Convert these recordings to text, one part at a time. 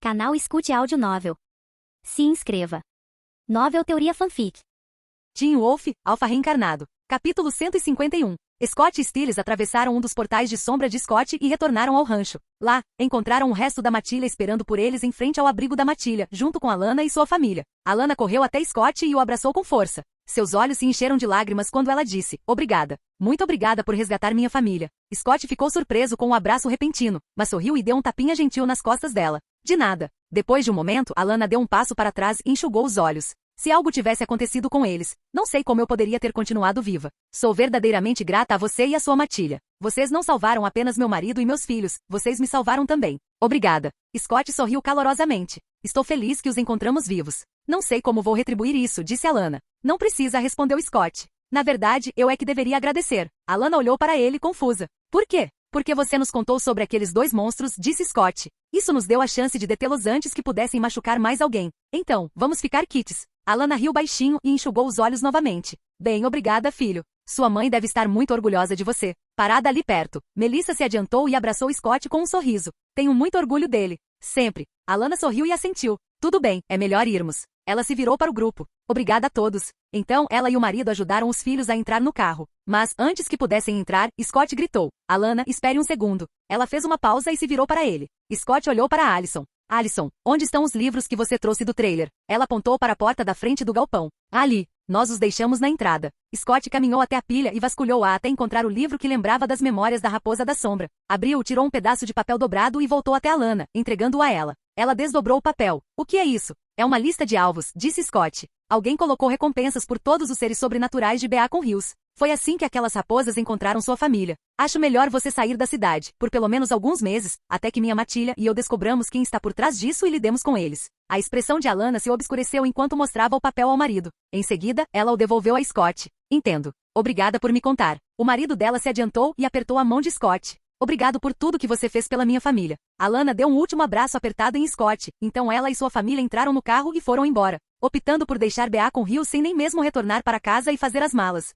Canal Escute Áudio Novel. Se inscreva. Novel Teoria Fanfic. Teen Wolf, Alpha Reencarnado. Capítulo 151. Scott e Stiles atravessaram um dos portais de sombra de Scott e retornaram ao rancho. Lá, encontraram o resto da matilha esperando por eles em frente ao abrigo da matilha, junto com Alana e sua família. Alana correu até Scott e o abraçou com força. Seus olhos se encheram de lágrimas quando ela disse, obrigada. Muito obrigada por resgatar minha família. Scott ficou surpreso com o abraço repentino, mas sorriu e deu um tapinha gentil nas costas dela. De nada. Depois de um momento, Alana deu um passo para trás e enxugou os olhos. Se algo tivesse acontecido com eles, não sei como eu poderia ter continuado viva. Sou verdadeiramente grata a você e a sua matilha. Vocês não salvaram apenas meu marido e meus filhos, vocês me salvaram também. Obrigada. Scott sorriu calorosamente. Estou feliz que os encontramos vivos. Não sei como vou retribuir isso, disse Alana. Não precisa, respondeu Scott. Na verdade, eu é que deveria agradecer. Alana olhou para ele confusa. Por quê? Porque você nos contou sobre aqueles dois monstros, disse Scott. Isso nos deu a chance de detê-los antes que pudessem machucar mais alguém. Então, vamos ficar quites. Alana riu baixinho e enxugou os olhos novamente. Bem, obrigada, filho. Sua mãe deve estar muito orgulhosa de você. Parada ali perto, Melissa se adiantou e abraçou Scott com um sorriso. Tenho muito orgulho dele. Sempre. Alana sorriu e assentiu. Tudo bem, é melhor irmos. Ela se virou para o grupo. Obrigada a todos. Então, ela e o marido ajudaram os filhos a entrar no carro. Mas, antes que pudessem entrar, Scott gritou. Alana, espere um segundo. Ela fez uma pausa e se virou para ele. Scott olhou para Alison. Alison, onde estão os livros que você trouxe do trailer? Ela apontou para a porta da frente do galpão. Ali. Nós os deixamos na entrada. Scott caminhou até a pilha e vasculhou-a até encontrar o livro que lembrava das memórias da Raposa da Sombra. Abriu, tirou um pedaço de papel dobrado e voltou até Alana, entregando-o a ela. Ela desdobrou o papel. O que é isso? É uma lista de alvos, disse Scott. Alguém colocou recompensas por todos os seres sobrenaturais de Beacon Hills. Foi assim que aquelas raposas encontraram sua família. Acho melhor você sair da cidade, por pelo menos alguns meses, até que minha matilha e eu descobramos quem está por trás disso e lidemos com eles. A expressão de Alana se obscureceu enquanto mostrava o papel ao marido. Em seguida, ela o devolveu a Scott. Entendo. Obrigada por me contar. O marido dela se adiantou e apertou a mão de Scott. Obrigado por tudo que você fez pela minha família. Alana deu um último abraço apertado em Scott, então ela e sua família entraram no carro e foram embora, optando por deixar Beacon Hills sem nem mesmo retornar para casa e fazer as malas.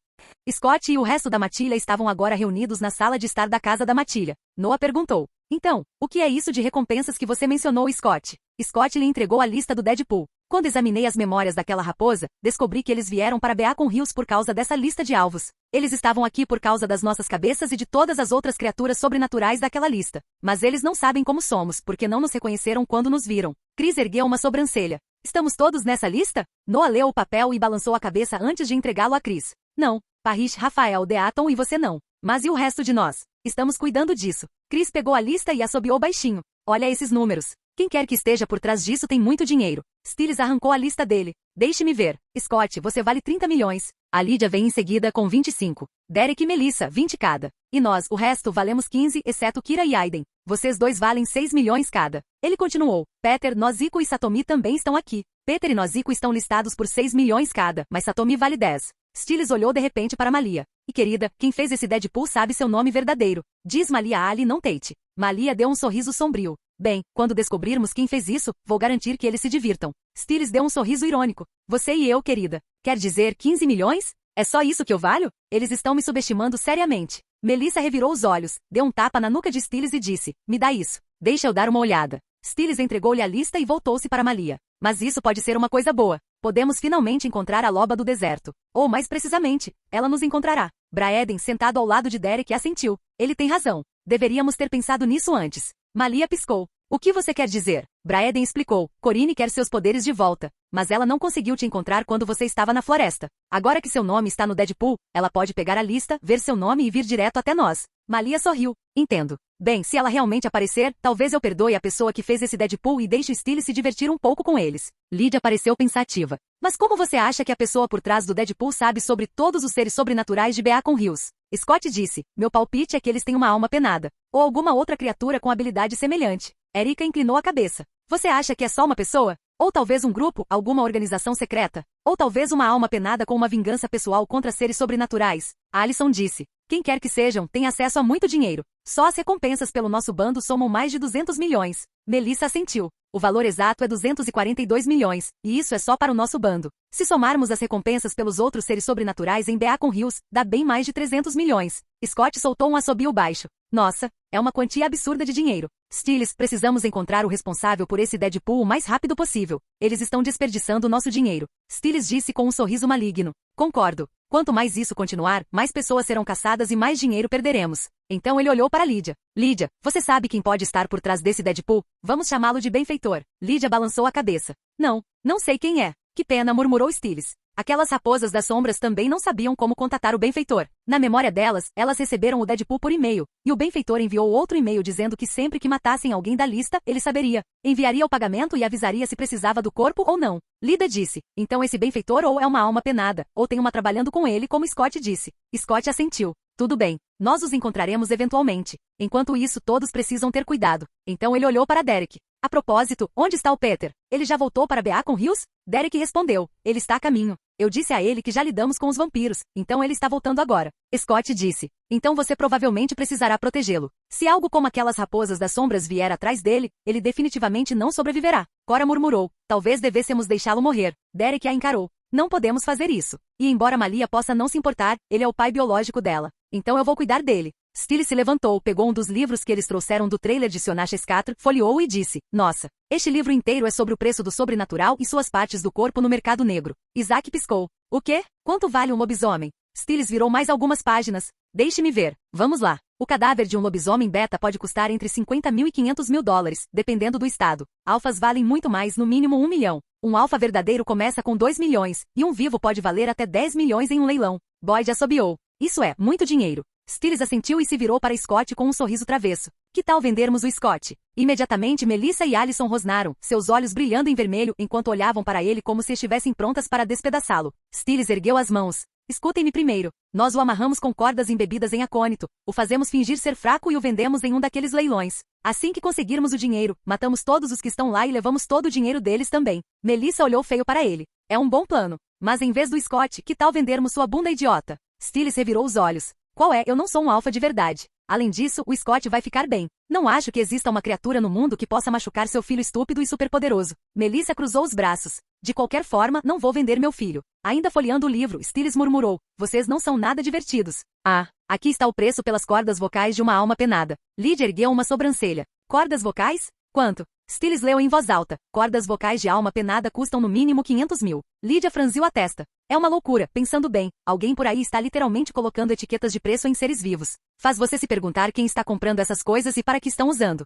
Scott e o resto da matilha estavam agora reunidos na sala de estar da casa da matilha. Noah perguntou. Então, o que é isso de recompensas que você mencionou, Scott? Scott lhe entregou a lista do Deadpool. Quando examinei as memórias daquela raposa, descobri que eles vieram para Beacon Hills por causa dessa lista de alvos. Eles estavam aqui por causa das nossas cabeças e de todas as outras criaturas sobrenaturais daquela lista. Mas eles não sabem como somos, porque não nos reconheceram quando nos viram. Chris ergueu uma sobrancelha. Estamos todos nessa lista? Noah leu o papel e balançou a cabeça antes de entregá-lo a Chris. Não. Parrish, Rafael, Deaton e você não. Mas e o resto de nós? Estamos cuidando disso. Chris pegou a lista e assobiou baixinho. Olha esses números. Quem quer que esteja por trás disso tem muito dinheiro. Stiles arrancou a lista dele. Deixe-me ver. Scott, você vale 30 milhões. A Lydia vem em seguida com 25. Derek e Melissa, 20 cada. E nós, o resto, valemos 15, exceto Kira e Aiden. Vocês dois valem 6 milhões cada. Ele continuou. Peter, Nozico e Satomi também estão aqui. Peter e Nozico estão listados por 6 milhões cada, mas Satomi vale 10. Stiles olhou de repente para Malia. E querida, quem fez esse Deadpool sabe seu nome verdadeiro. Diz Malia Ali, não Tate. Malia deu um sorriso sombrio. Bem, quando descobrirmos quem fez isso, vou garantir que eles se divirtam. Stiles deu um sorriso irônico. Você e eu, querida. Quer dizer 15 milhões? É só isso que eu valho? Eles estão me subestimando seriamente. Melissa revirou os olhos, deu um tapa na nuca de Stiles e disse, me dá isso. Deixa eu dar uma olhada. Stiles entregou-lhe a lista e voltou-se para Malia. Mas isso pode ser uma coisa boa. Podemos finalmente encontrar a loba do deserto. Ou mais precisamente, ela nos encontrará. Braeden, sentado ao lado de Derek, assentiu. Ele tem razão. Deveríamos ter pensado nisso antes. Malia piscou. O que você quer dizer? Braeden explicou. Corinne quer seus poderes de volta. Mas ela não conseguiu te encontrar quando você estava na floresta. Agora que seu nome está no Deadpool, ela pode pegar a lista, ver seu nome e vir direto até nós. Malia sorriu. Entendo. Bem, se ela realmente aparecer, talvez eu perdoe a pessoa que fez esse Deadpool e deixe Stiles se divertir um pouco com eles. Lydia pareceu pensativa. Mas como você acha que a pessoa por trás do Deadpool sabe sobre todos os seres sobrenaturais de Beacon Hills? Scott disse, meu palpite é que eles têm uma alma penada. Ou alguma outra criatura com habilidade semelhante. Erika inclinou a cabeça. Você acha que é só uma pessoa? Ou talvez um grupo, alguma organização secreta? Ou talvez uma alma penada com uma vingança pessoal contra seres sobrenaturais? Alison disse. Quem quer que sejam, tem acesso a muito dinheiro. Só as recompensas pelo nosso bando somam mais de 200 milhões. Melissa assentiu. O valor exato é 242 milhões, e isso é só para o nosso bando. Se somarmos as recompensas pelos outros seres sobrenaturais em Beacon Hills, dá bem mais de 300 milhões. Scott soltou um assobio baixo. Nossa, é uma quantia absurda de dinheiro. Stiles, precisamos encontrar o responsável por esse Deadpool o mais rápido possível. Eles estão desperdiçando nosso dinheiro. Stiles disse com um sorriso maligno. Concordo. Quanto mais isso continuar, mais pessoas serão caçadas e mais dinheiro perderemos. Então ele olhou para Lydia. Lydia, você sabe quem pode estar por trás desse Deadpool? Vamos chamá-lo de benfeitor. Lydia balançou a cabeça. Não sei quem é. Que pena, murmurou Stiles. Aquelas raposas das sombras também não sabiam como contatar o benfeitor. Na memória delas, elas receberam o Deadpool por e-mail, e o benfeitor enviou outro e-mail dizendo que sempre que matassem alguém da lista, ele saberia. Enviaria o pagamento e avisaria se precisava do corpo ou não. Lydia disse, então esse benfeitor ou é uma alma penada, ou tem uma trabalhando com ele como Scott disse. Scott assentiu. Tudo bem, nós os encontraremos eventualmente. Enquanto isso, todos precisam ter cuidado. Então ele olhou para Derek. A propósito, onde está o Peter? Ele já voltou para Beacon Hills? Derek respondeu. Ele está a caminho. Eu disse a ele que já lidamos com os vampiros, então ele está voltando agora. Scott disse. Então você provavelmente precisará protegê-lo. Se algo como aquelas raposas das sombras vier atrás dele, ele definitivamente não sobreviverá. Cora murmurou. Talvez devêssemos deixá-lo morrer. Derek a encarou. Não podemos fazer isso. E embora Malia possa não se importar, ele é o pai biológico dela. Então eu vou cuidar dele. Stiles se levantou, pegou um dos livros que eles trouxeram do trailer de Sionaches 4, folheou e disse, nossa, este livro inteiro é sobre o preço do sobrenatural e suas partes do corpo no mercado negro. Isaac piscou. O quê? Quanto vale um lobisomem? Stiles virou mais algumas páginas. Deixe-me ver. Vamos lá. O cadáver de um lobisomem beta pode custar entre 50 mil e 500 mil dólares, dependendo do estado. Alfas valem muito mais, no mínimo 1 milhão. Um alfa verdadeiro começa com 2 milhões, e um vivo pode valer até 10 milhões em um leilão. Boyd assobiou. Isso é, muito dinheiro. Stiles assentiu e se virou para Scott com um sorriso travesso. Que tal vendermos o Scott? Imediatamente Melissa e Alison rosnaram, seus olhos brilhando em vermelho enquanto olhavam para ele como se estivessem prontas para despedaçá-lo. Stiles ergueu as mãos. Escutem-me primeiro. Nós o amarramos com cordas embebidas em acônito, o fazemos fingir ser fraco e o vendemos em um daqueles leilões. Assim que conseguirmos o dinheiro, matamos todos os que estão lá e levamos todo o dinheiro deles também. Melissa olhou feio para ele. É um bom plano. Mas em vez do Scott, que tal vendermos sua bunda idiota? Stiles revirou os olhos. Qual é? Eu não sou um alfa de verdade. Além disso, o Scott vai ficar bem. Não acho que exista uma criatura no mundo que possa machucar seu filho estúpido e superpoderoso. Melissa cruzou os braços. De qualquer forma, não vou vender meu filho. Ainda folheando o livro, Stiles murmurou. Vocês não são nada divertidos. Ah, aqui está o preço pelas cordas vocais de uma alma penada. Lydia ergueu uma sobrancelha. Cordas vocais? Quanto? Stiles leu em voz alta. Cordas vocais de alma penada custam no mínimo 500 mil. Lydia franziu a testa. É uma loucura, pensando bem. Alguém por aí está literalmente colocando etiquetas de preço em seres vivos. Faz você se perguntar quem está comprando essas coisas e para que estão usando.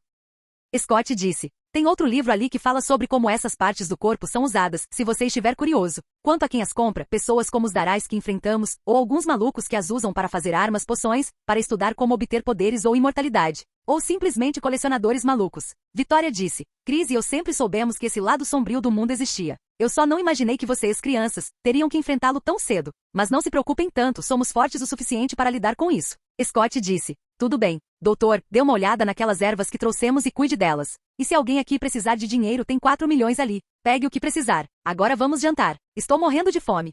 Scott disse. Tem outro livro ali que fala sobre como essas partes do corpo são usadas, se você estiver curioso. Quanto a quem as compra, pessoas como os Darais que enfrentamos, ou alguns malucos que as usam para fazer armas, poções, para estudar como obter poderes ou imortalidade. Ou simplesmente colecionadores malucos. Vitória disse. Chris e eu sempre soubemos que esse lado sombrio do mundo existia. Eu só não imaginei que vocês, crianças, teriam que enfrentá-lo tão cedo. Mas não se preocupem tanto, somos fortes o suficiente para lidar com isso. Scott disse. Tudo bem. Doutor, dê uma olhada naquelas ervas que trouxemos e cuide delas. E se alguém aqui precisar de dinheiro, tem 4 milhões ali. Pegue o que precisar. Agora vamos jantar. Estou morrendo de fome.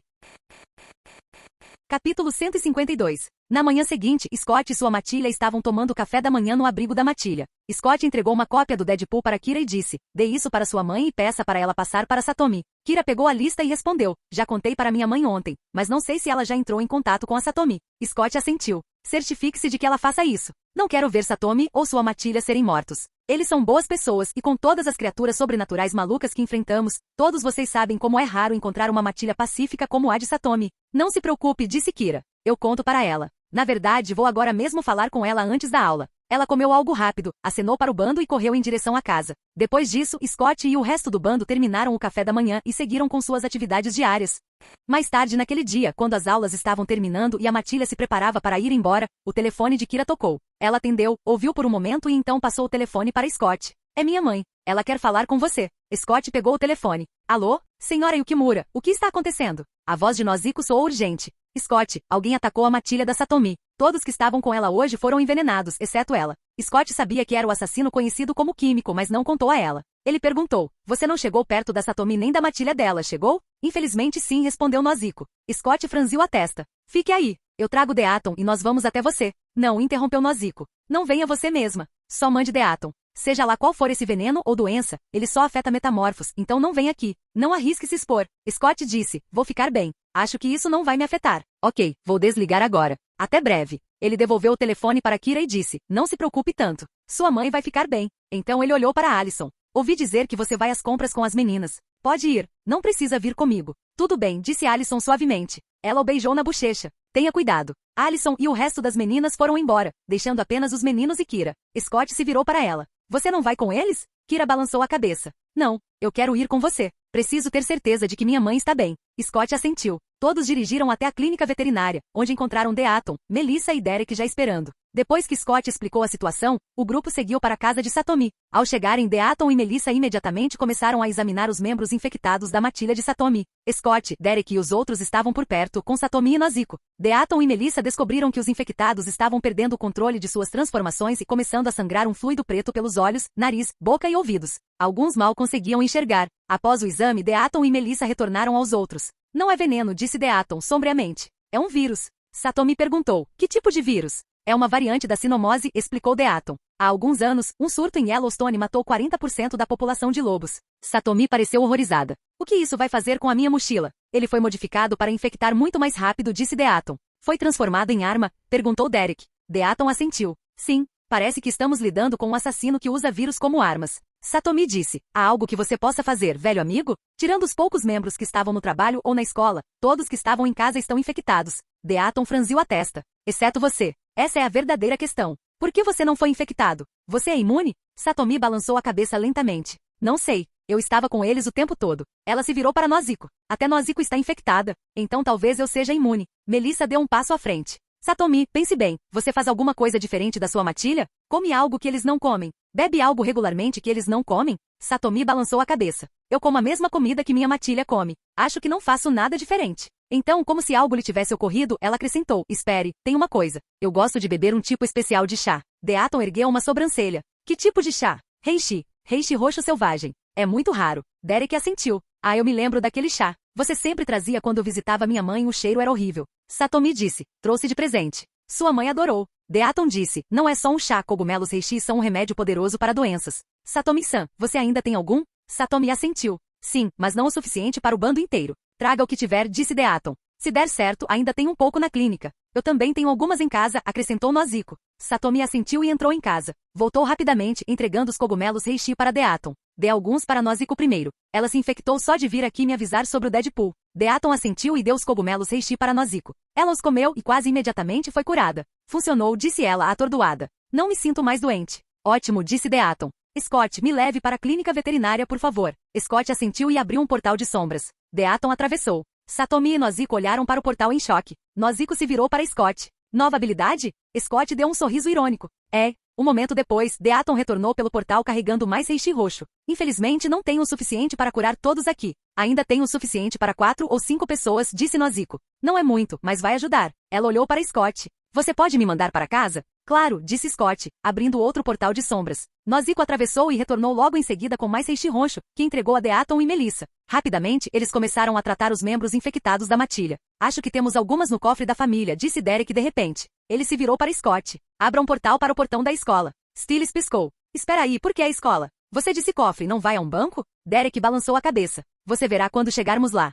Capítulo 152. Na manhã seguinte, Scott e sua matilha estavam tomando café da manhã no abrigo da matilha. Scott entregou uma cópia do Deadpool para Kira e disse, dê isso para sua mãe e peça para ela passar para Satomi. Kira pegou a lista e respondeu, já contei para minha mãe ontem, mas não sei se ela já entrou em contato com a Satomi. Scott assentiu. Certifique-se de que ela faça isso. Não quero ver Satomi ou sua matilha serem mortos. Eles são boas pessoas e com todas as criaturas sobrenaturais malucas que enfrentamos, todos vocês sabem como é raro encontrar uma matilha pacífica como a de Satomi. Não se preocupe, disse Kira. Eu conto para ela. Na verdade, vou agora mesmo falar com ela antes da aula. Ela comeu algo rápido, acenou para o bando e correu em direção à casa. Depois disso, Scott e o resto do bando terminaram o café da manhã e seguiram com suas atividades diárias. Mais tarde naquele dia, quando as aulas estavam terminando e a matilha se preparava para ir embora, o telefone de Kira tocou. Ela atendeu, ouviu por um momento e então passou o telefone para Scott. É minha mãe. Ela quer falar com você. Scott pegou o telefone. Alô? Senhora Yukimura, o que está acontecendo? A voz de Nozico soou urgente. Scott, alguém atacou a matilha da Satomi. Todos que estavam com ela hoje foram envenenados, exceto ela. Scott sabia que era o assassino conhecido como Químico, mas não contou a ela. Ele perguntou, você não chegou perto da Satomi nem da matilha dela, chegou? Infelizmente sim, respondeu Nozico. Scott franziu a testa. Fique aí. Eu trago Deaton e nós vamos até você. Não, interrompeu Nozico. Não venha você mesma. Só mande Deaton. Seja lá qual for esse veneno ou doença, ele só afeta metamorfos, então não vem aqui. Não arrisque se expor. Scott disse, vou ficar bem. Acho que isso não vai me afetar. Ok, vou desligar agora. Até breve. Ele devolveu o telefone para Kira e disse, não se preocupe tanto. Sua mãe vai ficar bem. Então ele olhou para Alison. Ouvi dizer que você vai às compras com as meninas. Pode ir. Não precisa vir comigo. Tudo bem, disse Alison suavemente. Ela o beijou na bochecha. Tenha cuidado. Alison e o resto das meninas foram embora, deixando apenas os meninos e Kira. Scott se virou para ela. Você não vai com eles? Kira balançou a cabeça. Não, eu quero ir com você. Preciso ter certeza de que minha mãe está bem. Scott assentiu. Todos dirigiram até a clínica veterinária, onde encontraram Deaton, Melissa e Derek já esperando. Depois que Scott explicou a situação, o grupo seguiu para a casa de Satomi. Ao chegarem, Deaton e Melissa imediatamente começaram a examinar os membros infectados da matilha de Satomi. Scott, Derek e os outros estavam por perto, com Satomi e Nozico. Deaton e Melissa descobriram que os infectados estavam perdendo o controle de suas transformações e começando a sangrar um fluido preto pelos olhos, nariz, boca e ouvidos. Alguns mal conseguiam enxergar. Após o exame, Deaton e Melissa retornaram aos outros. Não é veneno, disse Deaton sombriamente. É um vírus. Satomi perguntou, que tipo de vírus? É uma variante da sinomose, explicou Deaton. Há alguns anos, um surto em Yellowstone matou 40% da população de lobos. Satomi pareceu horrorizada. O que isso vai fazer com a minha mochila? Ele foi modificado para infectar muito mais rápido, disse Deaton. Foi transformado em arma? Perguntou Derek. Deaton assentiu. Sim, parece que estamos lidando com um assassino que usa vírus como armas. Satomi disse, há algo que você possa fazer, velho amigo? Tirando os poucos membros que estavam no trabalho ou na escola, todos que estavam em casa estão infectados. Deaton franziu a testa. Exceto você. Essa é a verdadeira questão. Por que você não foi infectado? Você é imune? Satomi balançou a cabeça lentamente. Não sei. Eu estava com eles o tempo todo. Ela se virou para Nozico. Até Nozico está infectada. Então talvez eu seja imune. Melissa deu um passo à frente. Satomi, pense bem. Você faz alguma coisa diferente da sua matilha? Come algo que eles não comem. Bebe algo regularmente que eles não comem? Satomi balançou a cabeça. Eu como a mesma comida que minha matilha come. Acho que não faço nada diferente. Então, como se algo lhe tivesse ocorrido, ela acrescentou, espere, tem uma coisa. Eu gosto de beber um tipo especial de chá. Deaton ergueu uma sobrancelha. Que tipo de chá? Reishi. Reishi roxo selvagem. É muito raro. Derek assentiu. Ah, eu me lembro daquele chá. Você sempre trazia quando eu visitava minha mãe e o cheiro era horrível. Satomi disse. Trouxe de presente. Sua mãe adorou. Deaton disse. Não é só um chá, cogumelos reishi são um remédio poderoso para doenças. Satomi-san, você ainda tem algum? Satomi assentiu. Sim, mas não o suficiente para o bando inteiro. Traga o que tiver, disse Deaton. Se der certo, ainda tem um pouco na clínica. Eu também tenho algumas em casa, acrescentou Nozico. Satomi assentiu e entrou em casa. Voltou rapidamente, entregando os cogumelos reishi para Deaton. Dê alguns para Nozico primeiro. Ela se infectou só de vir aqui me avisar sobre o Deadpool. Deaton assentiu e deu os cogumelos reishi para Nozico. Ela os comeu e quase imediatamente foi curada. Funcionou, disse ela atordoada. Não me sinto mais doente. Ótimo, disse Deaton. Scott, me leve para a clínica veterinária, por favor. Scott assentiu e abriu um portal de sombras. Deaton atravessou. Satomi e Nozico olharam para o portal em choque. Nozico se virou para Scott. Nova habilidade? Scott deu um sorriso irônico. Um momento depois, Deaton retornou pelo portal carregando mais reishi roxo. Infelizmente não tenho o suficiente para curar todos aqui. Ainda tenho o suficiente para 4 ou 5 pessoas, disse Nozico. Não é muito, mas vai ajudar. Ela olhou para Scott. Você pode me mandar para casa? Claro, disse Scott, abrindo outro portal de sombras. Nozico atravessou e retornou logo em seguida com mais reishi roxo, que entregou a Deaton e Melissa. Rapidamente, eles começaram a tratar os membros infectados da matilha. Acho que temos algumas no cofre da família, disse Derek de repente. Ele se virou para Scott. Abra um portal para o portão da escola. Stiles piscou. Espera aí, por que a escola? Você disse cofre, não vai a um banco? Derek balançou a cabeça. Você verá quando chegarmos lá.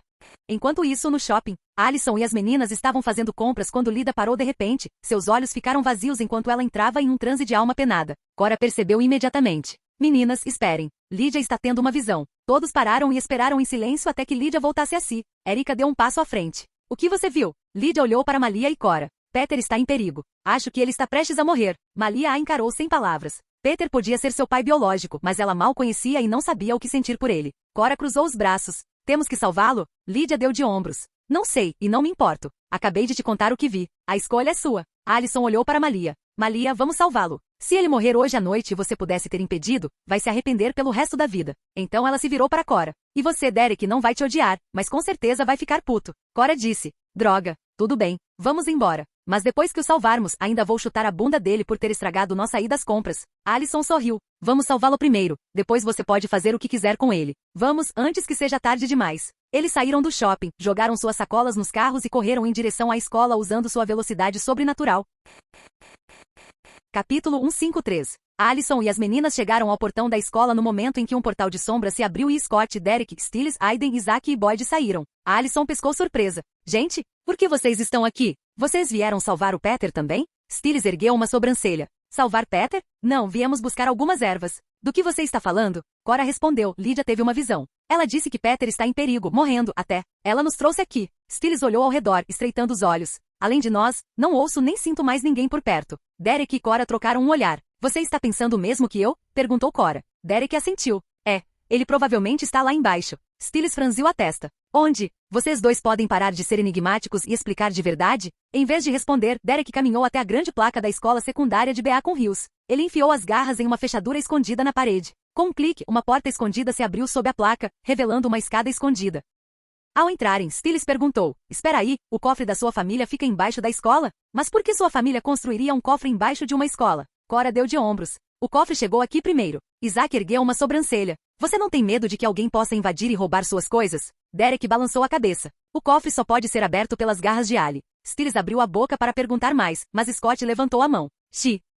Enquanto isso, no shopping, Alison e as meninas estavam fazendo compras quando Lida parou de repente. Seus olhos ficaram vazios enquanto ela entrava em um transe de alma penada. Cora percebeu imediatamente. Meninas, esperem. Lydia está tendo uma visão. Todos pararam e esperaram em silêncio até que Lydia voltasse a si. Erika deu um passo à frente. O que você viu? Lydia olhou para Malia e Cora. Peter está em perigo. Acho que ele está prestes a morrer. Malia a encarou sem palavras. Peter podia ser seu pai biológico, mas ela mal conhecia e não sabia o que sentir por ele. Cora cruzou os braços. Temos que salvá-lo? Lydia deu de ombros. Não sei, e não me importo. Acabei de te contar o que vi. A escolha é sua. Alison olhou para Malia. Malia, vamos salvá-lo. Se ele morrer hoje à noite e você pudesse ter impedido, vai se arrepender pelo resto da vida. Então ela se virou para Cora. E você, Derek, não vai te odiar, mas com certeza vai ficar puto. Cora disse. Droga. Tudo bem. Vamos embora. Mas depois que o salvarmos, ainda vou chutar a bunda dele por ter estragado nossa ida às compras. Alison sorriu. Vamos salvá-lo primeiro. Depois você pode fazer o que quiser com ele. Vamos, antes que seja tarde demais. Eles saíram do shopping, jogaram suas sacolas nos carros e correram em direção à escola usando sua velocidade sobrenatural. Capítulo 153. Alison e as meninas chegaram ao portão da escola no momento em que um portal de sombra se abriu e Scott, Derek, Stiles, Aiden, Isaac e Boyd saíram. Alison pescou surpresa. Gente, por que vocês estão aqui? Vocês vieram salvar o Peter também? Stiles ergueu uma sobrancelha. Salvar Peter? Não, viemos buscar algumas ervas. Do que você está falando? Cora respondeu. Lydia teve uma visão. Ela disse que Peter está em perigo, morrendo, até. Ela nos trouxe aqui. Stiles olhou ao redor, estreitando os olhos. Além de nós, não ouço nem sinto mais ninguém por perto. Derek e Cora trocaram um olhar. Você está pensando o mesmo que eu? Perguntou Cora. Derek assentiu. É. Ele provavelmente está lá embaixo. Stiles franziu a testa. Onde? Vocês dois podem parar de ser enigmáticos e explicar de verdade? Em vez de responder, Derek caminhou até a grande placa da escola secundária de Beacon Hills. Ele enfiou as garras em uma fechadura escondida na parede. Com um clique, uma porta escondida se abriu sob a placa, revelando uma escada escondida. Ao entrarem, Stiles perguntou, espera aí, o cofre da sua família fica embaixo da escola? Mas por que sua família construiria um cofre embaixo de uma escola? Cora deu de ombros. O cofre chegou aqui primeiro. Isaac ergueu uma sobrancelha. Você não tem medo de que alguém possa invadir e roubar suas coisas? Derek balançou a cabeça. O cofre só pode ser aberto pelas garras de Ali. Stiles abriu a boca para perguntar mais, mas Scott levantou a mão.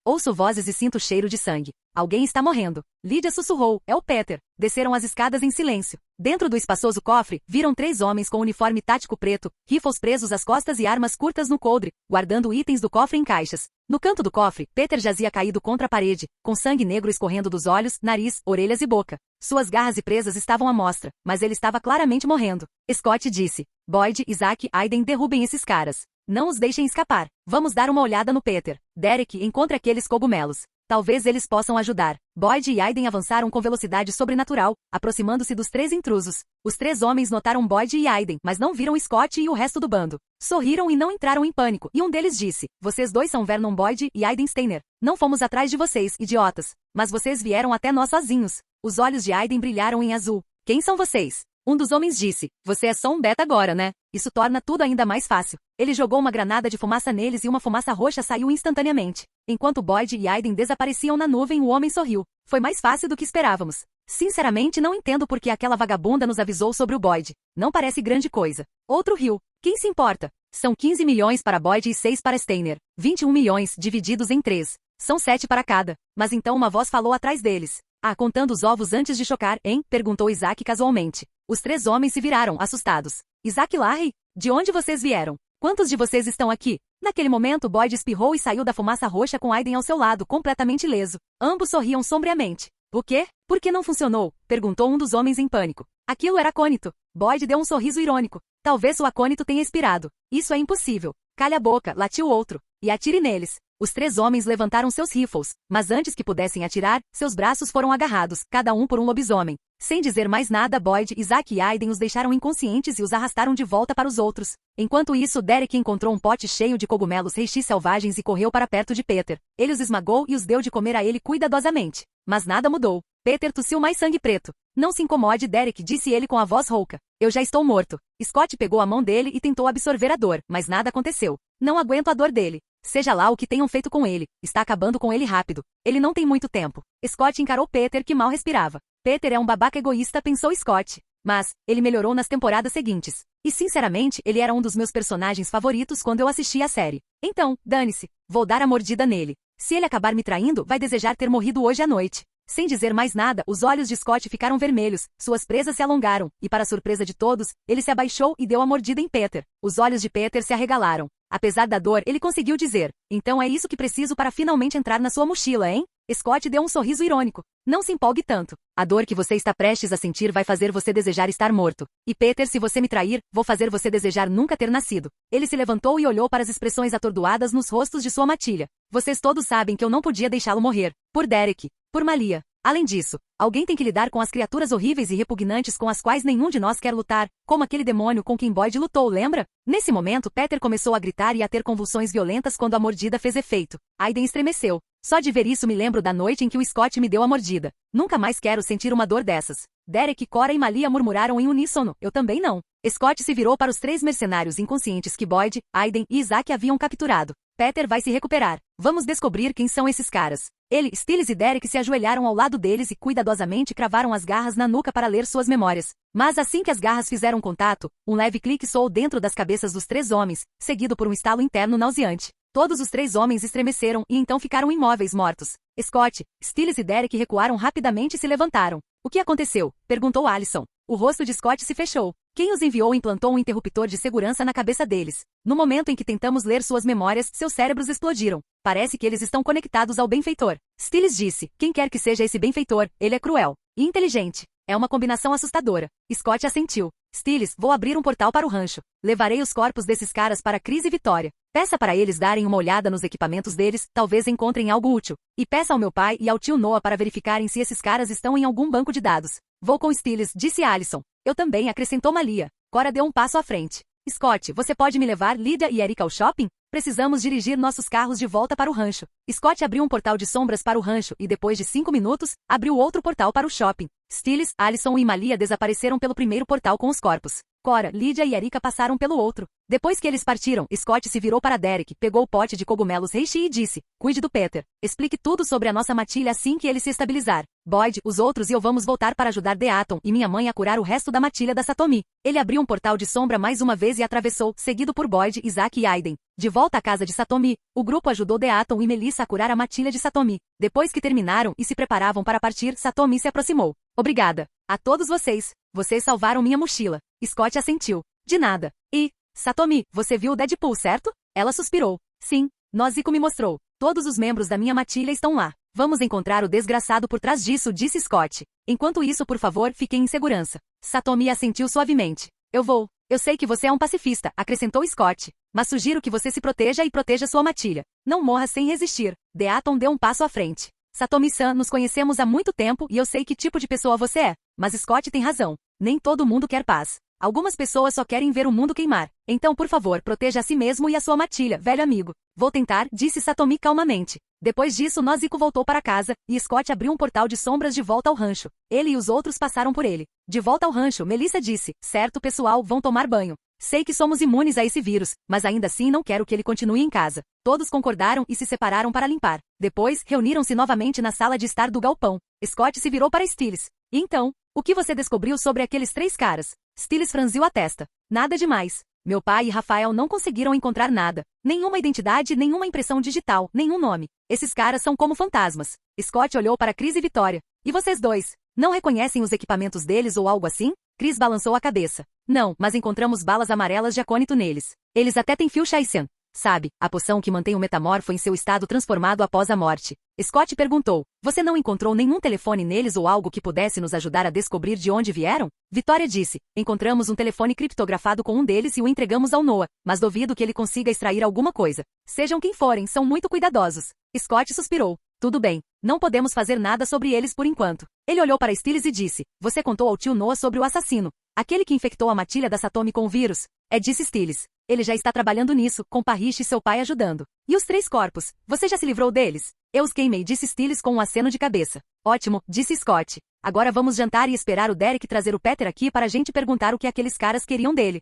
Ouço vozes e sinto cheiro de sangue. Alguém está morrendo. Lydia sussurrou. É o Peter. Desceram as escadas em silêncio. Dentro do espaçoso cofre, viram 3 homens com uniforme tático preto, rifles presos às costas e armas curtas no coldre, guardando itens do cofre em caixas. No canto do cofre, Peter jazia caído contra a parede, com sangue negro escorrendo dos olhos, nariz, orelhas e boca. Suas garras e presas estavam à mostra, mas ele estava claramente morrendo. Scott disse. Boyd, Isaac, Aiden, derrubem esses caras. Não os deixem escapar. Vamos dar uma olhada no Peter. Derek, encontre aqueles cogumelos. Talvez eles possam ajudar. Boyd e Aiden avançaram com velocidade sobrenatural, aproximando-se dos 3 intrusos. Os 3 homens notaram Boyd e Aiden, mas não viram Scott e o resto do bando. Sorriram e não entraram em pânico, e um deles disse, vocês dois são Vernon Boyd e Aiden Steiner. Não fomos atrás de vocês, idiotas. Mas vocês vieram até nós sozinhos. Os olhos de Aiden brilharam em azul. Quem são vocês? Um dos homens disse, você é só um beta agora, né? Isso torna tudo ainda mais fácil. Ele jogou uma granada de fumaça neles e uma fumaça roxa saiu instantaneamente. Enquanto Boyd e Aiden desapareciam na nuvem, o homem sorriu. Foi mais fácil do que esperávamos. Sinceramente não entendo por que aquela vagabunda nos avisou sobre o Boyd. Não parece grande coisa. Outro riu. Quem se importa? São 15 milhões para Boyd e 6 para Steiner. 21 milhões, divididos em 3. São 7 para cada. Mas então uma voz falou atrás deles. Contando os ovos antes de chocar, hein? Perguntou Isaac casualmente. Os 3 homens se viraram, assustados. Isaac Larry? De onde vocês vieram? Quantos de vocês estão aqui? Naquele momento, Boyd espirrou e saiu da fumaça roxa com Aiden ao seu lado, completamente ileso. Ambos sorriam sombriamente. O quê? Por que não funcionou? Perguntou um dos homens em pânico. Aquilo era acônito. Boyd deu um sorriso irônico. Talvez o acônito tenha expirado. Isso é impossível. Calha a boca, latiu outro. E atire neles. Os 3 homens levantaram seus rifles, mas antes que pudessem atirar, seus braços foram agarrados, cada um por um lobisomem. Sem dizer mais nada, Boyd, Isaac e Aiden os deixaram inconscientes e os arrastaram de volta para os outros. Enquanto isso, Derek encontrou um pote cheio de cogumelos reishi selvagens e correu para perto de Peter. Ele os esmagou e os deu de comer a ele cuidadosamente. Mas nada mudou. Peter tossiu mais sangue preto. Não se incomode, Derek, disse ele com a voz rouca. Eu já estou morto. Scott pegou a mão dele e tentou absorver a dor, mas nada aconteceu. Não aguento a dor dele. Seja lá o que tenham feito com ele, está acabando com ele rápido. Ele não tem muito tempo. Scott encarou Peter, que mal respirava. Peter é um babaca egoísta, pensou Scott. Mas, ele melhorou nas temporadas seguintes. E sinceramente, ele era um dos meus personagens favoritos quando eu assisti a série. Então, dane-se. Vou dar a mordida nele. Se ele acabar me traindo, vai desejar ter morrido hoje à noite. Sem dizer mais nada, os olhos de Scott ficaram vermelhos, suas presas se alongaram, e para surpresa de todos, ele se abaixou e deu a mordida em Peter. Os olhos de Peter se arregalaram. Apesar da dor, ele conseguiu dizer, então é isso que preciso para finalmente entrar na sua mochila, hein? Scott deu um sorriso irônico. Não se empolgue tanto. A dor que você está prestes a sentir vai fazer você desejar estar morto. E Peter, se você me trair, vou fazer você desejar nunca ter nascido. Ele se levantou e olhou para as expressões atordoadas nos rostos de sua matilha. Vocês todos sabem que eu não podia deixá-lo morrer. Por Derek. Por Malia. Além disso, alguém tem que lidar com as criaturas horríveis e repugnantes com as quais nenhum de nós quer lutar, como aquele demônio com quem Boyd lutou, lembra? Nesse momento, Peter começou a gritar e a ter convulsões violentas quando a mordida fez efeito. Aiden estremeceu. Só de ver isso me lembro da noite em que o Scott me deu a mordida. Nunca mais quero sentir uma dor dessas. Derek, Cora e Malia murmuraram em uníssono. Eu também não. Scott se virou para os 3 mercenários inconscientes que Boyd, Aiden e Isaac haviam capturado. Peter vai se recuperar. Vamos descobrir quem são esses caras. Ele, Stiles e Derek se ajoelharam ao lado deles e cuidadosamente cravaram as garras na nuca para ler suas memórias. Mas assim que as garras fizeram contato, um leve clique soou dentro das cabeças dos 3 homens, seguido por um estalo interno nauseante. Todos os 3 homens estremeceram e então ficaram imóveis mortos. Scott, Stiles e Derek recuaram rapidamente e se levantaram. O que aconteceu? Perguntou Allison. O rosto de Scott se fechou. Quem os enviou implantou um interruptor de segurança na cabeça deles. No momento em que tentamos ler suas memórias, seus cérebros explodiram. Parece que eles estão conectados ao benfeitor. Stiles disse, quem quer que seja esse benfeitor, ele é cruel e inteligente. É uma combinação assustadora. Scott assentiu. Stiles, vou abrir um portal para o rancho. Levarei os corpos desses caras para Chris e Vitória. Peça para eles darem uma olhada nos equipamentos deles, talvez encontrem algo útil. E peça ao meu pai e ao tio Noah para verificarem se esses caras estão em algum banco de dados. Vou com Stiles, disse Allison. Eu também, acrescentou Malia. Cora deu um passo à frente. Scott, você pode me levar Lydia e Erika ao shopping? Precisamos dirigir nossos carros de volta para o rancho. Scott abriu um portal de sombras para o rancho e depois de 5 minutos, abriu outro portal para o shopping. Stiles, Allison e Malia desapareceram pelo primeiro portal com os corpos. Cora, Lydia e Erika passaram pelo outro. Depois que eles partiram, Scott se virou para Derek, pegou o pote de cogumelos Reishi e disse, cuide do Peter. Explique tudo sobre a nossa matilha assim que ele se estabilizar. Boyd, os outros e eu vamos voltar para ajudar Deaton e minha mãe a curar o resto da matilha da Satomi. Ele abriu um portal de sombra mais uma vez e atravessou, seguido por Boyd, Isaac e Aiden. De volta à casa de Satomi, o grupo ajudou Deaton e Melissa a curar a matilha de Satomi. Depois que terminaram e se preparavam para partir, Satomi se aproximou. Obrigada. A todos vocês. Vocês salvaram minha mochila. Scott assentiu. De nada. E, Satomi, você viu o Deadpool, certo? Ela suspirou. Sim. Nozico me mostrou. Todos os membros da minha matilha estão lá. Vamos encontrar o desgraçado por trás disso, disse Scott. Enquanto isso, por favor, fiquem em segurança. Satomi assentiu suavemente. Eu vou. Eu sei que você é um pacifista, acrescentou Scott. Mas sugiro que você se proteja e proteja sua matilha. Não morra sem resistir. Deaton deu um passo à frente. Satomi-san, nos conhecemos há muito tempo e eu sei que tipo de pessoa você é. Mas Scott tem razão. Nem todo mundo quer paz. Algumas pessoas só querem ver o mundo queimar. Então, por favor, proteja a si mesmo e a sua matilha, velho amigo. Vou tentar, disse Satomi calmamente. Depois disso, Nozico voltou para casa, e Scott abriu um portal de sombras de volta ao rancho. Ele e os outros passaram por ele. De volta ao rancho, Melissa disse, certo pessoal, vão tomar banho. Sei que somos imunes a esse vírus, mas ainda assim não quero que ele continue em casa. Todos concordaram e se separaram para limpar. Depois, reuniram-se novamente na sala de estar do galpão. Scott se virou para Stiles. E então, o que você descobriu sobre aqueles 3 caras? Stiles franziu a testa. Nada demais. Meu pai e Rafael não conseguiram encontrar nada. Nenhuma identidade, nenhuma impressão digital, nenhum nome. Esses caras são como fantasmas. Scott olhou para Chris e Vitória. E vocês dois? Não reconhecem os equipamentos deles ou algo assim? Chris balançou a cabeça. Não, mas encontramos balas amarelas de acônito neles. Eles até têm fio Shaisen. Sabe, a poção que mantém o metamorfo em seu estado transformado após a morte. Scott perguntou, você não encontrou nenhum telefone neles ou algo que pudesse nos ajudar a descobrir de onde vieram? Vitória disse, encontramos um telefone criptografado com um deles e o entregamos ao Noah, mas duvido que ele consiga extrair alguma coisa. Sejam quem forem, são muito cuidadosos. Scott suspirou. Tudo bem, não podemos fazer nada sobre eles por enquanto. Ele olhou para Stiles e disse, você contou ao tio Noah sobre o assassino. Aquele que infectou a matilha da Satomi com o vírus. Disse Stiles. Ele já está trabalhando nisso, com Parrish e seu pai ajudando. E os 3 corpos? Você já se livrou deles? Eu os queimei, disse Stiles com um aceno de cabeça. Ótimo, disse Scott. Agora vamos jantar e esperar o Derek trazer o Peter aqui para a gente perguntar o que aqueles caras queriam dele.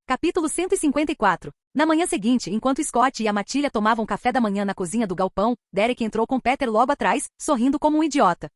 Capítulo 154. Na manhã seguinte, enquanto Scott e a matilha tomavam café da manhã na cozinha do galpão, Derek entrou com Peter logo atrás, sorrindo como um idiota.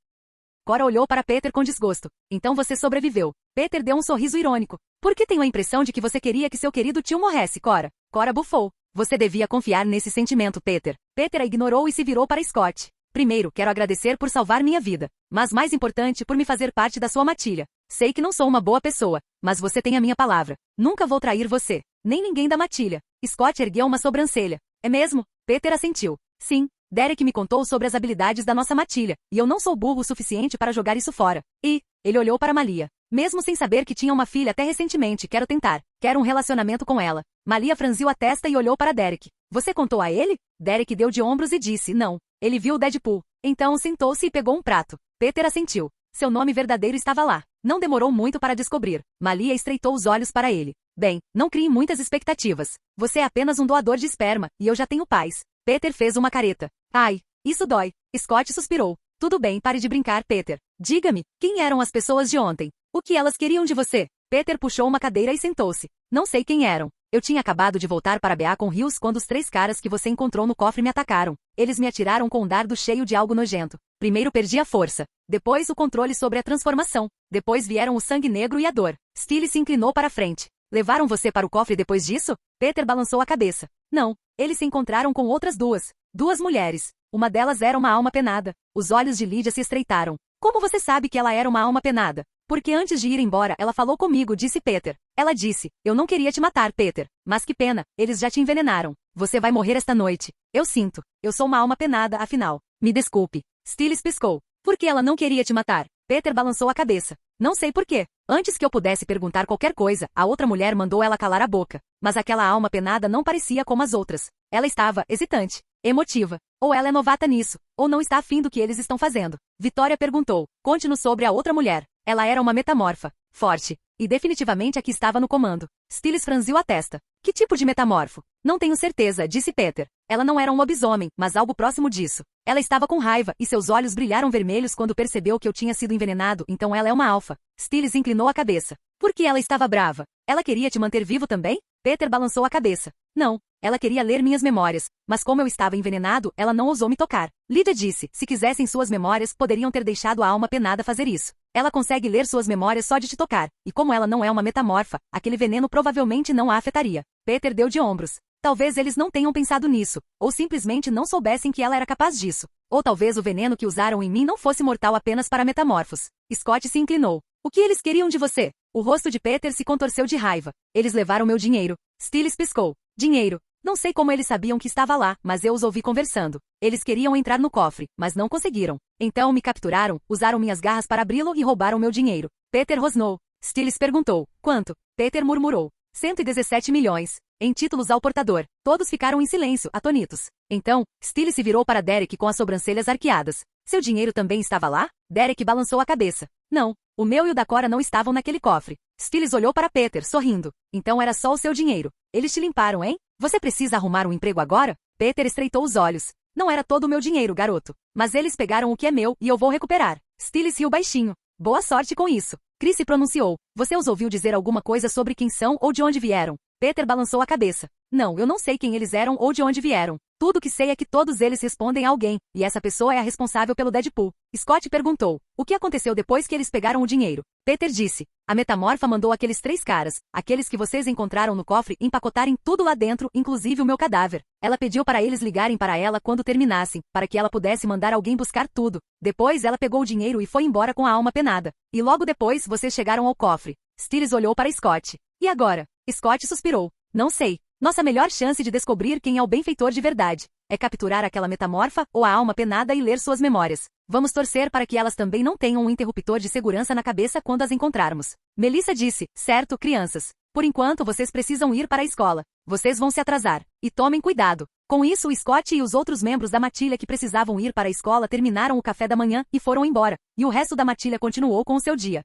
Cora olhou para Peter com desgosto. Então você sobreviveu. Peter deu um sorriso irônico. Por que tenho a impressão de que você queria que seu querido tio morresse, Cora? Cora bufou. Você devia confiar nesse sentimento, Peter. Peter a ignorou e se virou para Scott. Primeiro, quero agradecer por salvar minha vida. Mas mais importante, por me fazer parte da sua matilha. Sei que não sou uma boa pessoa, mas você tem a minha palavra. Nunca vou trair você. Nem ninguém da matilha. Scott ergueu uma sobrancelha. É mesmo? Peter assentiu. Sim. Derek me contou sobre as habilidades da nossa matilha, e eu não sou burro o suficiente para jogar isso fora. E, ele olhou para Malia. Mesmo sem saber que tinha uma filha até recentemente, quero tentar. Quero um relacionamento com ela. Malia franziu a testa e olhou para Derek. Você contou a ele? Derek deu de ombros e disse, não. Ele viu o Deadpool. Então sentou-se e pegou um prato. Peter assentiu. Seu nome verdadeiro estava lá. Não demorou muito para descobrir. Malia estreitou os olhos para ele. Bem, não crie muitas expectativas. Você é apenas um doador de esperma, e eu já tenho pais. Peter fez uma careta. Ai, isso dói. Scott suspirou. Tudo bem, pare de brincar, Peter. Diga-me, quem eram as pessoas de ontem? O que elas queriam de você? Peter puxou uma cadeira e sentou-se. Não sei quem eram. Eu tinha acabado de voltar para Beacon Hills quando os 3 caras que você encontrou no cofre me atacaram. Eles me atiraram com um dardo cheio de algo nojento. Primeiro perdi a força. Depois o controle sobre a transformação. Depois vieram o sangue negro e a dor. Stiles se inclinou para frente. Levaram você para o cofre depois disso? Peter balançou a cabeça. Não, eles se encontraram com outras duas mulheres. Uma delas era uma alma penada. Os olhos de Lydia se estreitaram. Como você sabe que ela era uma alma penada? Porque antes de ir embora, ela falou comigo, disse Peter. Ela disse, eu não queria te matar, Peter. Mas que pena, eles já te envenenaram. Você vai morrer esta noite. Eu sinto. Eu sou uma alma penada, afinal. Me desculpe. Stiles piscou. Por que ela não queria te matar? Peter balançou a cabeça. Não sei por quê. Antes que eu pudesse perguntar qualquer coisa, a outra mulher mandou ela calar a boca. Mas aquela alma penada não parecia como as outras. Ela estava hesitante, emotiva. Ou ela é novata nisso, ou não está afim do que eles estão fazendo. Victoria perguntou. Conte-nos sobre a outra mulher. Ela era uma metamorfa, forte, e definitivamente a que estava no comando. Stiles franziu a testa. Que tipo de metamorfo? Não tenho certeza, disse Peter. Ela não era um lobisomem, mas algo próximo disso. Ela estava com raiva, e seus olhos brilharam vermelhos quando percebeu que eu tinha sido envenenado, então ela é uma alfa. Stiles inclinou a cabeça. Por que ela estava brava? Ela queria te manter vivo também? Peter balançou a cabeça. Não, ela queria ler minhas memórias, mas como eu estava envenenado, ela não ousou me tocar. Lydia disse, se quisessem suas memórias, poderiam ter deixado a alma penada fazer isso. Ela consegue ler suas memórias só de te tocar, e como ela não é uma metamorfa, aquele veneno provavelmente não a afetaria. Peter deu de ombros. Talvez eles não tenham pensado nisso, ou simplesmente não soubessem que ela era capaz disso. Ou talvez o veneno que usaram em mim não fosse mortal apenas para metamorfos. Scott se inclinou. O que eles queriam de você? O rosto de Peter se contorceu de raiva. Eles levaram meu dinheiro. Stiles piscou. Dinheiro. Não sei como eles sabiam que estava lá, mas eu os ouvi conversando. Eles queriam entrar no cofre, mas não conseguiram. Então me capturaram, usaram minhas garras para abri-lo e roubaram meu dinheiro. Peter rosnou. Stiles perguntou. Quanto? Peter murmurou. 117 milhões. Em títulos ao portador. Todos ficaram em silêncio, atonitos. Então, Stiles se virou para Derek com as sobrancelhas arqueadas. Seu dinheiro também estava lá? Derek balançou a cabeça. Não, o meu e o da Cora não estavam naquele cofre. Stiles olhou para Peter, sorrindo. Então era só o seu dinheiro. Eles te limparam, hein? Você precisa arrumar um emprego agora? Peter estreitou os olhos. Não era todo o meu dinheiro, garoto. Mas eles pegaram o que é meu e eu vou recuperar. Stiles riu baixinho. Boa sorte com isso. Chris se pronunciou. Você os ouviu dizer alguma coisa sobre quem são ou de onde vieram? Peter balançou a cabeça. Não, eu não sei quem eles eram ou de onde vieram. Tudo que sei é que todos eles respondem a alguém, e essa pessoa é a responsável pelo Deadpool. Scott perguntou. O que aconteceu depois que eles pegaram o dinheiro? Peter disse. A metamorfa mandou aqueles 3 caras, aqueles que vocês encontraram no cofre, empacotarem tudo lá dentro, inclusive o meu cadáver. Ela pediu para eles ligarem para ela quando terminassem, para que ela pudesse mandar alguém buscar tudo. Depois ela pegou o dinheiro e foi embora com a alma penada. E logo depois vocês chegaram ao cofre. Stiles olhou para Scott. E agora? Scott suspirou. Não sei. Nossa melhor chance de descobrir quem é o benfeitor de verdade é capturar aquela metamorfa ou a alma penada e ler suas memórias. Vamos torcer para que elas também não tenham um interruptor de segurança na cabeça quando as encontrarmos. Melissa disse, certo, crianças. Por enquanto vocês precisam ir para a escola. Vocês vão se atrasar. E tomem cuidado. Com isso, o Scott e os outros membros da matilha que precisavam ir para a escola terminaram o café da manhã e foram embora. E o resto da matilha continuou com o seu dia.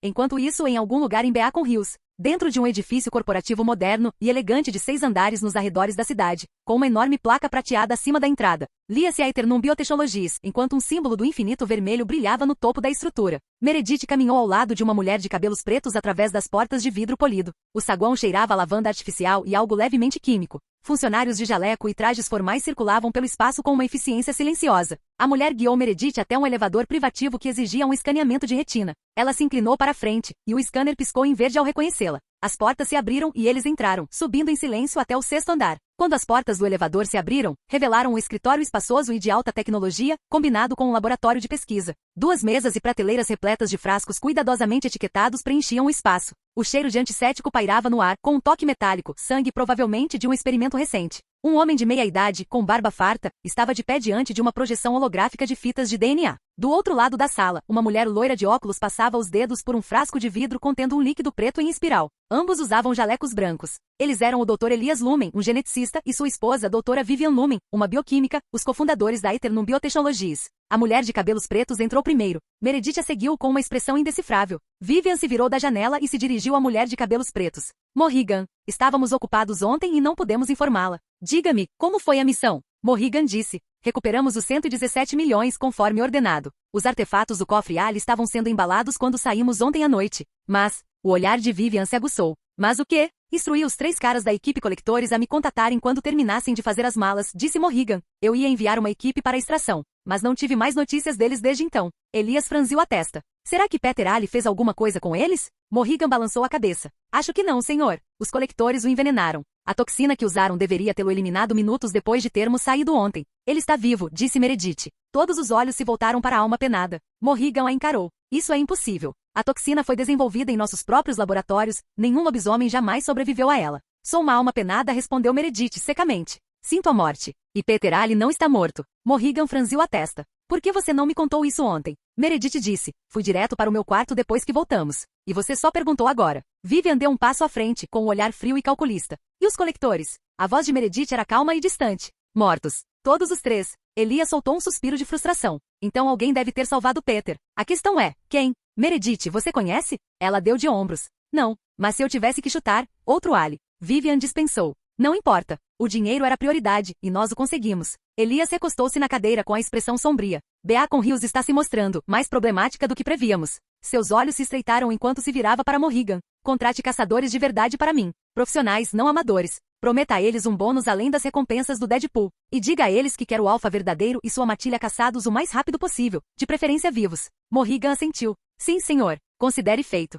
Enquanto isso, em algum lugar em Beacon Hills, dentro de um edifício corporativo moderno e elegante de 6 andares nos arredores da cidade, com uma enorme placa prateada acima da entrada, lia-se a Eternum Biotechnologies, enquanto um símbolo do infinito vermelho brilhava no topo da estrutura. Meredith caminhou ao lado de uma mulher de cabelos pretos através das portas de vidro polido. O saguão cheirava a lavanda artificial e algo levemente químico. Funcionários de jaleco e trajes formais circulavam pelo espaço com uma eficiência silenciosa. A mulher guiou Meredith até um elevador privativo que exigia um escaneamento de retina. Ela se inclinou para a frente, e o scanner piscou em verde ao reconhecê-la. As portas se abriram e eles entraram, subindo em silêncio até o 6º andar. Quando as portas do elevador se abriram, revelaram um escritório espaçoso e de alta tecnologia, combinado com um laboratório de pesquisa. 2 mesas e prateleiras repletas de frascos cuidadosamente etiquetados preenchiam o espaço. O cheiro de antisséptico pairava no ar, com um toque metálico, sangue provavelmente de um experimento recente. Um homem de meia-idade, com barba farta, estava de pé diante de uma projeção holográfica de fitas de DNA. Do outro lado da sala, uma mulher loira de óculos passava os dedos por um frasco de vidro contendo um líquido preto em espiral. Ambos usavam jalecos brancos. Eles eram o Dr. Elias Lumen, um geneticista, e sua esposa, a Dra. Vivian Lumen, uma bioquímica, os cofundadores da Eternum Biotechnologies. A mulher de cabelos pretos entrou primeiro. Meredith a seguiu com uma expressão indecifrável. Vivian se virou da janela e se dirigiu à mulher de cabelos pretos. Morrigan, estávamos ocupados ontem e não pudemos informá-la. Diga-me, como foi a missão? Morrigan disse. Recuperamos os 117 milhões conforme ordenado. Os artefatos do cofre Ali estavam sendo embalados quando saímos ontem à noite. Mas, o olhar de Vivian se aguçou. Mas o quê? Instruí os 3 caras da equipe coletores a me contatarem quando terminassem de fazer as malas, disse Morrigan. Eu ia enviar uma equipe para a extração, mas não tive mais notícias deles desde então. Elias franziu a testa. Será que Peter Ali fez alguma coisa com eles? Morrigan balançou a cabeça. Acho que não, senhor. Os coletores o envenenaram. A toxina que usaram deveria tê-lo eliminado minutos depois de termos saído ontem. Ele está vivo, disse Meredith. Todos os olhos se voltaram para a alma penada. Morrigan a encarou. Isso é impossível. A toxina foi desenvolvida em nossos próprios laboratórios, nenhum lobisomem jamais sobreviveu a ela. Sou uma alma penada, respondeu Meredith secamente. Sinto a morte. E Peter Ali não está morto. Morrigan franziu a testa. Por que você não me contou isso ontem? Meredith disse. Fui direto para o meu quarto depois que voltamos. E você só perguntou agora. Vivian deu um passo à frente, com um olhar frio e calculista. E os coletores? A voz de Meredith era calma e distante. Mortos. Todos os três. Elias soltou um suspiro de frustração. Então alguém deve ter salvado Peter. A questão é, quem? Meredith, você conhece? Ela deu de ombros. Não, mas se eu tivesse que chutar, outro Ali. Vivian dispensou. Não importa. O dinheiro era prioridade, e nós o conseguimos. Elias recostou-se na cadeira com a expressão sombria. Beacon Hills está se mostrando mais problemática do que prevíamos. Seus olhos se estreitaram enquanto se virava para Morrigan. Contrate caçadores de verdade para mim. Profissionais, não amadores. Prometa a eles um bônus além das recompensas do Deadpool. E diga a eles que quero o Alfa verdadeiro e sua matilha caçados o mais rápido possível, de preferência vivos. Morrigan assentiu. Sim, senhor. Considere feito.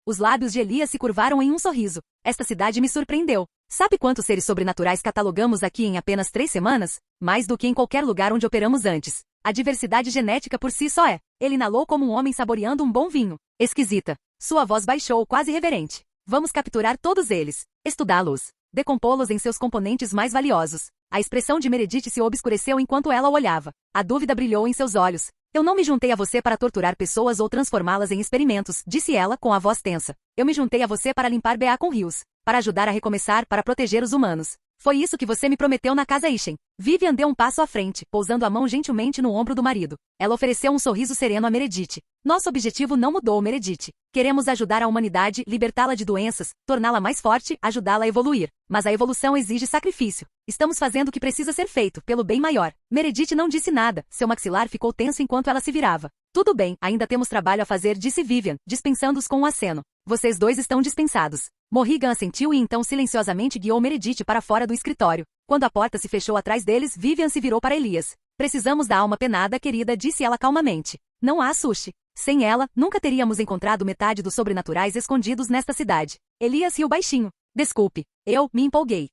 Os lábios de Elias se curvaram em um sorriso. Esta cidade me surpreendeu. Sabe quantos seres sobrenaturais catalogamos aqui em apenas 3 semanas? Mais do que em qualquer lugar onde operamos antes. A diversidade genética por si só é. Ele inalou como um homem saboreando um bom vinho. Esquisita. Sua voz baixou, quase reverente. Vamos capturar todos eles. Estudá-los. Decompô-los em seus componentes mais valiosos. A expressão de Meredith se obscureceu enquanto ela o olhava. A dúvida brilhou em seus olhos. Eu não me juntei a você para torturar pessoas ou transformá-las em experimentos, disse ela com a voz tensa. Eu me juntei a você para limpar Beacon Hills. Para ajudar a recomeçar, para proteger os humanos. Foi isso que você me prometeu na casa Ishen. Vivian deu um passo à frente, pousando a mão gentilmente no ombro do marido. Ela ofereceu um sorriso sereno a Meredith. Nosso objetivo não mudou, Meredith. Queremos ajudar a humanidade, libertá-la de doenças, torná-la mais forte, ajudá-la a evoluir. Mas a evolução exige sacrifício. Estamos fazendo o que precisa ser feito, pelo bem maior. Meredith não disse nada. Seu maxilar ficou tenso enquanto ela se virava. Tudo bem, ainda temos trabalho a fazer, disse Vivian, dispensando-os com um aceno. Vocês dois estão dispensados. Morrigan assentiu e então silenciosamente guiou Meredith para fora do escritório. Quando a porta se fechou atrás deles, Vivian se virou para Elias. Precisamos da alma penada, querida, disse ela calmamente. Não a assuste. Sem ela, nunca teríamos encontrado metade dos sobrenaturais escondidos nesta cidade. Elias riu baixinho. Desculpe, eu me empolguei.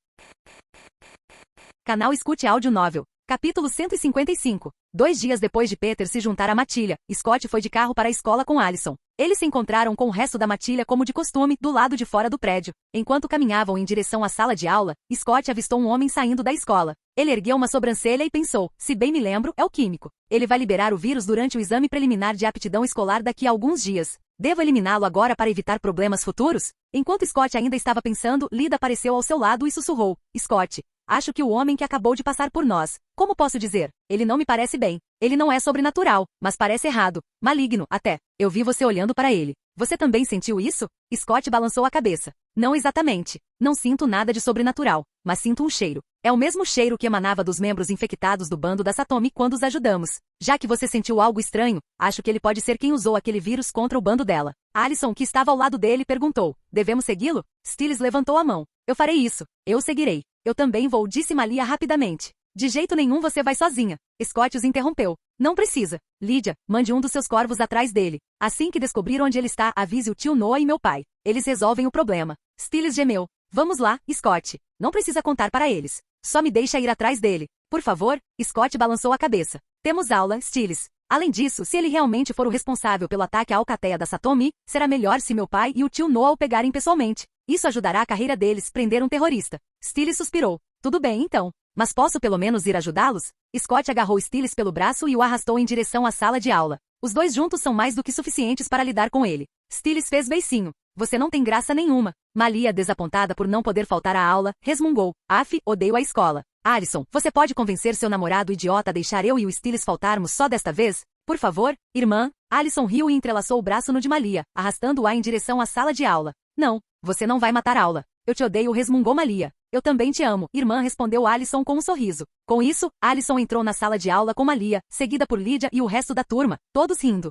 Canal Escute Áudio Novel. Capítulo 155. 2 dias depois de Peter se juntar à matilha, Scott foi de carro para a escola com Allison. Eles se encontraram com o resto da matilha como de costume, do lado de fora do prédio. Enquanto caminhavam em direção à sala de aula, Scott avistou um homem saindo da escola. Ele ergueu uma sobrancelha e pensou, se bem me lembro, é o químico. Ele vai liberar o vírus durante o exame preliminar de aptidão escolar daqui a alguns dias. Devo eliminá-lo agora para evitar problemas futuros? Enquanto Scott ainda estava pensando, Lida apareceu ao seu lado e sussurrou. Scott, acho que o homem que acabou de passar por nós. Como posso dizer? Ele não me parece bem. Ele não é sobrenatural, mas parece errado. Maligno, até. Eu vi você olhando para ele. Você também sentiu isso? Scott balançou a cabeça. Não exatamente. Não sinto nada de sobrenatural, mas sinto um cheiro. É o mesmo cheiro que emanava dos membros infectados do bando da Satomi quando os ajudamos. Já que você sentiu algo estranho, acho que ele pode ser quem usou aquele vírus contra o bando dela. Allison, que estava ao lado dele, perguntou. Devemos segui-lo? Stiles levantou a mão. Eu farei isso. Eu seguirei. Eu também vou, disse Malia rapidamente. De jeito nenhum você vai sozinha. Scott os interrompeu. Não precisa. Lydia, mande um dos seus corvos atrás dele. Assim que descobrir onde ele está, avise o tio Noah e meu pai. Eles resolvem o problema. Stiles gemeu. Vamos lá, Scott. Não precisa contar para eles. Só me deixa ir atrás dele. Por favor, Scott balançou a cabeça. Temos aula, Stiles. Além disso, se ele realmente for o responsável pelo ataque à alcateia da Satomi, será melhor se meu pai e o tio Noah o pegarem pessoalmente. Isso ajudará a carreira deles, prender um terrorista. Stiles suspirou. Tudo bem, então. Mas posso pelo menos ir ajudá-los? Scott agarrou Stiles pelo braço e o arrastou em direção à sala de aula. Os dois juntos são mais do que suficientes para lidar com ele. Stiles fez beicinho. Você não tem graça nenhuma. Malia, desapontada por não poder faltar à aula, resmungou. Af, odeio a escola. Allison, você pode convencer seu namorado idiota a deixar eu e o Stiles faltarmos só desta vez? Por favor, irmã. Allison riu e entrelaçou o braço no de Malia, arrastando-a em direção à sala de aula. Não, você não vai matar a aula. Eu te odeio, resmungou Malia. Eu também te amo, irmã, respondeu Alison com um sorriso. Com isso, Alison entrou na sala de aula com Malia, seguida por Lydia e o resto da turma, todos rindo.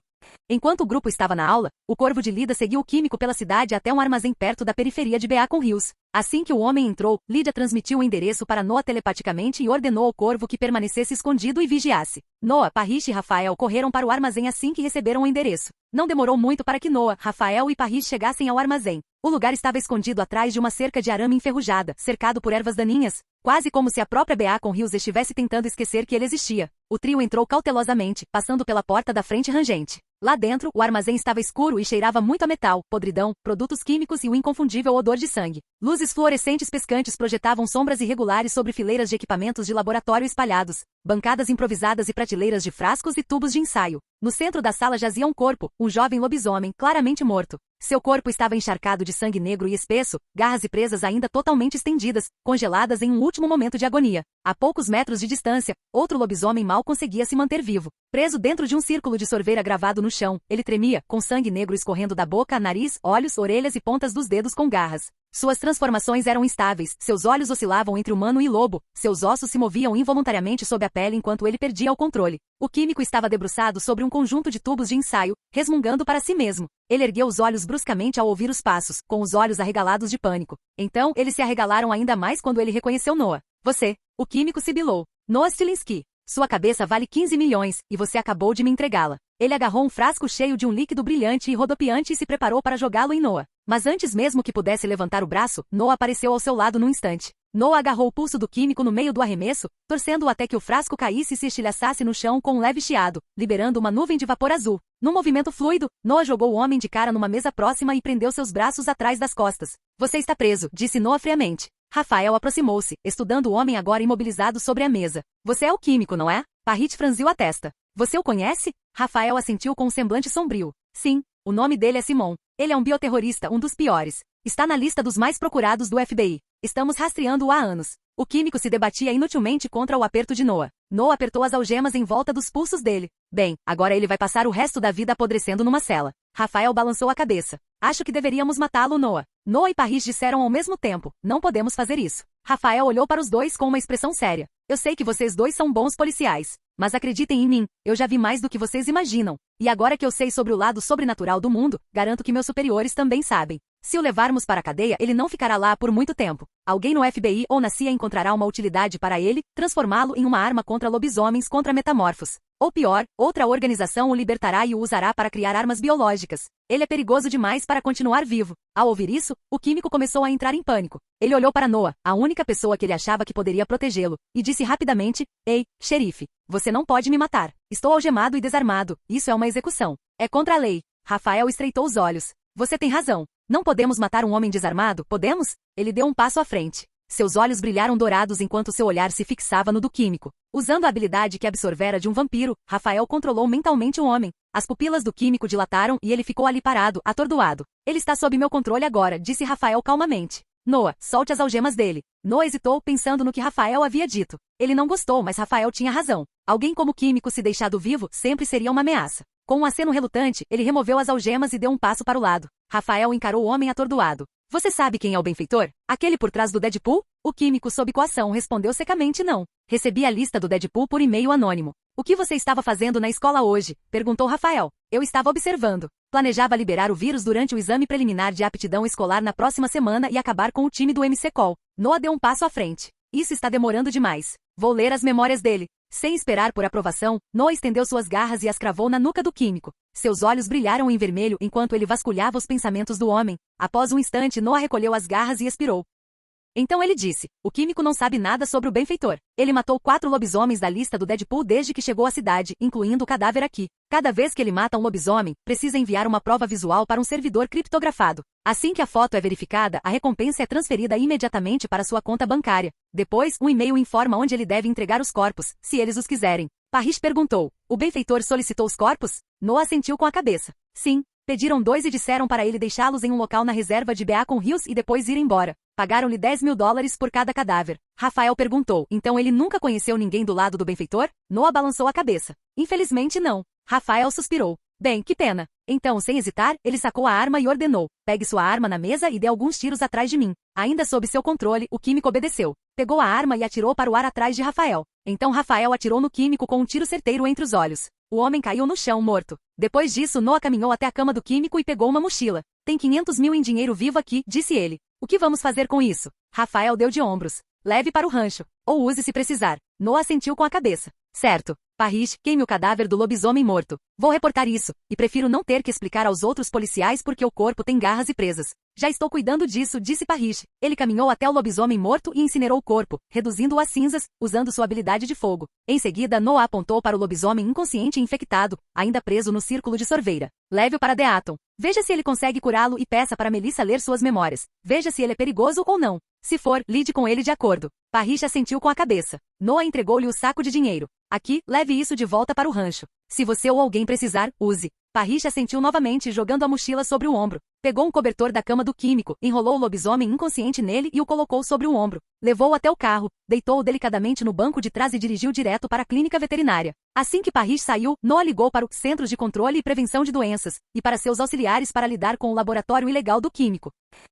Enquanto o grupo estava na aula, o corvo de Lydia seguiu o químico pela cidade até um armazém perto da periferia de Beacon Hills. Assim que o homem entrou, Lydia transmitiu o endereço para Noah telepaticamente e ordenou ao corvo que permanecesse escondido e vigiasse. Noah, Parrish e Rafael correram para o armazém assim que receberam o endereço. Não demorou muito para que Noah, Rafael e Parrish chegassem ao armazém. O lugar estava escondido atrás de uma cerca de arame enferrujada, cercado por ervas daninhas, quase como se a própria Beacon Hills estivesse tentando esquecer que ele existia. O trio entrou cautelosamente, passando pela porta da frente rangente. Lá dentro, o armazém estava escuro e cheirava muito a metal, podridão, produtos químicos e o inconfundível odor de sangue. Luzes fluorescentes piscantes projetavam sombras irregulares sobre fileiras de equipamentos de laboratório espalhados, bancadas improvisadas e prateleiras de frascos e tubos de ensaio. No centro da sala jazia um corpo, um jovem lobisomem, claramente morto. Seu corpo estava encharcado de sangue negro e espesso, garras e presas ainda totalmente estendidas, congeladas em um último momento de agonia. A poucos metros de distância, outro lobisomem mal conseguia se manter vivo. Preso dentro de um círculo de sorveira gravado no chão, ele tremia, com sangue negro escorrendo da boca, nariz, olhos, orelhas e pontas dos dedos com garras. Suas transformações eram instáveis, seus olhos oscilavam entre humano e lobo, seus ossos se moviam involuntariamente sob a pele enquanto ele perdia o controle. O químico estava debruçado sobre um conjunto de tubos de ensaio, resmungando para si mesmo. Ele ergueu os olhos bruscamente ao ouvir os passos, com os olhos arregalados de pânico. Então, eles se arregalaram ainda mais quando ele reconheceu Noah. Você, o químico sibilou. Noah Stilinski. Sua cabeça vale 15 milhões, e você acabou de me entregá-la. Ele agarrou um frasco cheio de um líquido brilhante e rodopiante e se preparou para jogá-lo em Noah. Mas antes mesmo que pudesse levantar o braço, Noah apareceu ao seu lado num instante. Noah agarrou o pulso do químico no meio do arremesso, torcendo-o até que o frasco caísse e se estilhaçasse no chão com um leve chiado, liberando uma nuvem de vapor azul. Num movimento fluido, Noah jogou o homem de cara numa mesa próxima e prendeu seus braços atrás das costas. Você está preso, disse Noah friamente. Rafael aproximou-se, estudando o homem agora imobilizado sobre a mesa. Você é o químico, não é? Parrish franziu a testa. Você o conhece? Rafael assentiu com um semblante sombrio. Sim, o nome dele é Simon. Ele é um bioterrorista, um dos piores. Está na lista dos mais procurados do FBI. Estamos rastreando-o há anos. O químico se debatia inutilmente contra o aperto de Noah. Noah apertou as algemas em volta dos pulsos dele. Bem, agora ele vai passar o resto da vida apodrecendo numa cela. Rafael balançou a cabeça. Acho que deveríamos matá-lo, Noah. Noah e Parrish disseram ao mesmo tempo. Não podemos fazer isso. Rafael olhou para os dois com uma expressão séria. Eu sei que vocês dois são bons policiais. Mas acreditem em mim, eu já vi mais do que vocês imaginam. E agora que eu sei sobre o lado sobrenatural do mundo, garanto que meus superiores também sabem. Se o levarmos para a cadeia, ele não ficará lá por muito tempo. Alguém no FBI ou na CIA encontrará uma utilidade para ele, transformá-lo em uma arma contra lobisomens contra metamorfos. Ou pior, outra organização o libertará e o usará para criar armas biológicas. Ele é perigoso demais para continuar vivo. Ao ouvir isso, o químico começou a entrar em pânico. Ele olhou para Noah, a única pessoa que ele achava que poderia protegê-lo, e disse rapidamente, Ei, xerife, você não pode me matar. Estou algemado e desarmado, isso é uma execução. É contra a lei. Rafael estreitou os olhos. Você tem razão. Não podemos matar um homem desarmado, podemos? Ele deu um passo à frente. Seus olhos brilharam dourados enquanto seu olhar se fixava no do químico. Usando a habilidade que absorvera de um vampiro, Rafael controlou mentalmente o homem. As pupilas do químico dilataram e ele ficou ali parado, atordoado. Ele está sob meu controle agora, disse Rafael calmamente. Noah, solte as algemas dele. Noah hesitou, pensando no que Rafael havia dito. Ele não gostou, mas Rafael tinha razão. Alguém como o químico se deixado vivo sempre seria uma ameaça. Com um aceno relutante, ele removeu as algemas e deu um passo para o lado. Rafael encarou o homem atordoado. Você sabe quem é o benfeitor? Aquele por trás do Deadpool? O químico sob coação respondeu secamente não. Recebi a lista do Deadpool por e-mail anônimo. O que você estava fazendo na escola hoje? Perguntou Rafael. Eu estava observando. Planejava liberar o vírus durante o exame preliminar de aptidão escolar na próxima semana e acabar com o time do MC-Call. Noah deu um passo à frente. Isso está demorando demais. Vou ler as memórias dele. Sem esperar por aprovação, Noah estendeu suas garras e as cravou na nuca do químico. Seus olhos brilharam em vermelho enquanto ele vasculhava os pensamentos do homem. Após um instante, Noah recolheu as garras e expirou. Então ele disse, o químico não sabe nada sobre o benfeitor. Ele matou 4 lobisomens da lista do Deadpool desde que chegou à cidade, incluindo o cadáver aqui. Cada vez que ele mata um lobisomem, precisa enviar uma prova visual para um servidor criptografado. Assim que a foto é verificada, a recompensa é transferida imediatamente para sua conta bancária. Depois, um e-mail informa onde ele deve entregar os corpos, se eles os quiserem. Parrish perguntou, o benfeitor solicitou os corpos? Noah assentiu com a cabeça. Sim. Pediram 2 e disseram para ele deixá-los em um local na reserva de Beacon Hills e depois ir embora. Pagaram-lhe $10.000 por cada cadáver. Rafael perguntou, então ele nunca conheceu ninguém do lado do benfeitor? Noah balançou a cabeça. Infelizmente não. Rafael suspirou. Bem, que pena. Então, sem hesitar, ele sacou a arma e ordenou: pegue sua arma na mesa e dê alguns tiros atrás de mim. Ainda sob seu controle, o químico obedeceu. Pegou a arma e atirou para o ar atrás de Rafael. Então Rafael atirou no químico com um tiro certeiro entre os olhos. O homem caiu no chão morto. Depois disso, Noah caminhou até a cama do químico e pegou uma mochila. Tem 500 mil em dinheiro vivo aqui, disse ele. O que vamos fazer com isso? Rafael deu de ombros. Leve para o rancho. Ou use se precisar. Noah assentiu com a cabeça. Certo. Parrish, queime o cadáver do lobisomem morto. Vou reportar isso, e prefiro não ter que explicar aos outros policiais porque o corpo tem garras e presas. Já estou cuidando disso, disse Parrish. Ele caminhou até o lobisomem morto e incinerou o corpo, reduzindo-o a cinzas, usando sua habilidade de fogo. Em seguida, Noah apontou para o lobisomem inconsciente e infectado, ainda preso no círculo de sorveira. Leve-o para Deaton. Veja se ele consegue curá-lo e peça para Melissa ler suas memórias. Veja se ele é perigoso ou não. Se for, lide com ele de acordo. Parrish assentiu com a cabeça. Noah entregou-lhe o saco de dinheiro. Aqui, leve isso de volta para o rancho. Se você ou alguém precisar, use. Parrish assentiu novamente, jogando a mochila sobre o ombro. Pegou um cobertor da cama do químico, enrolou o lobisomem inconsciente nele e o colocou sobre o ombro. Levou-o até o carro, deitou-o delicadamente no banco de trás e dirigiu direto para a clínica veterinária. Assim que Parrish saiu, Noah ligou para o Centros de Controle e Prevenção de Doenças, e para seus auxiliares para lidar com o laboratório ilegal do químico.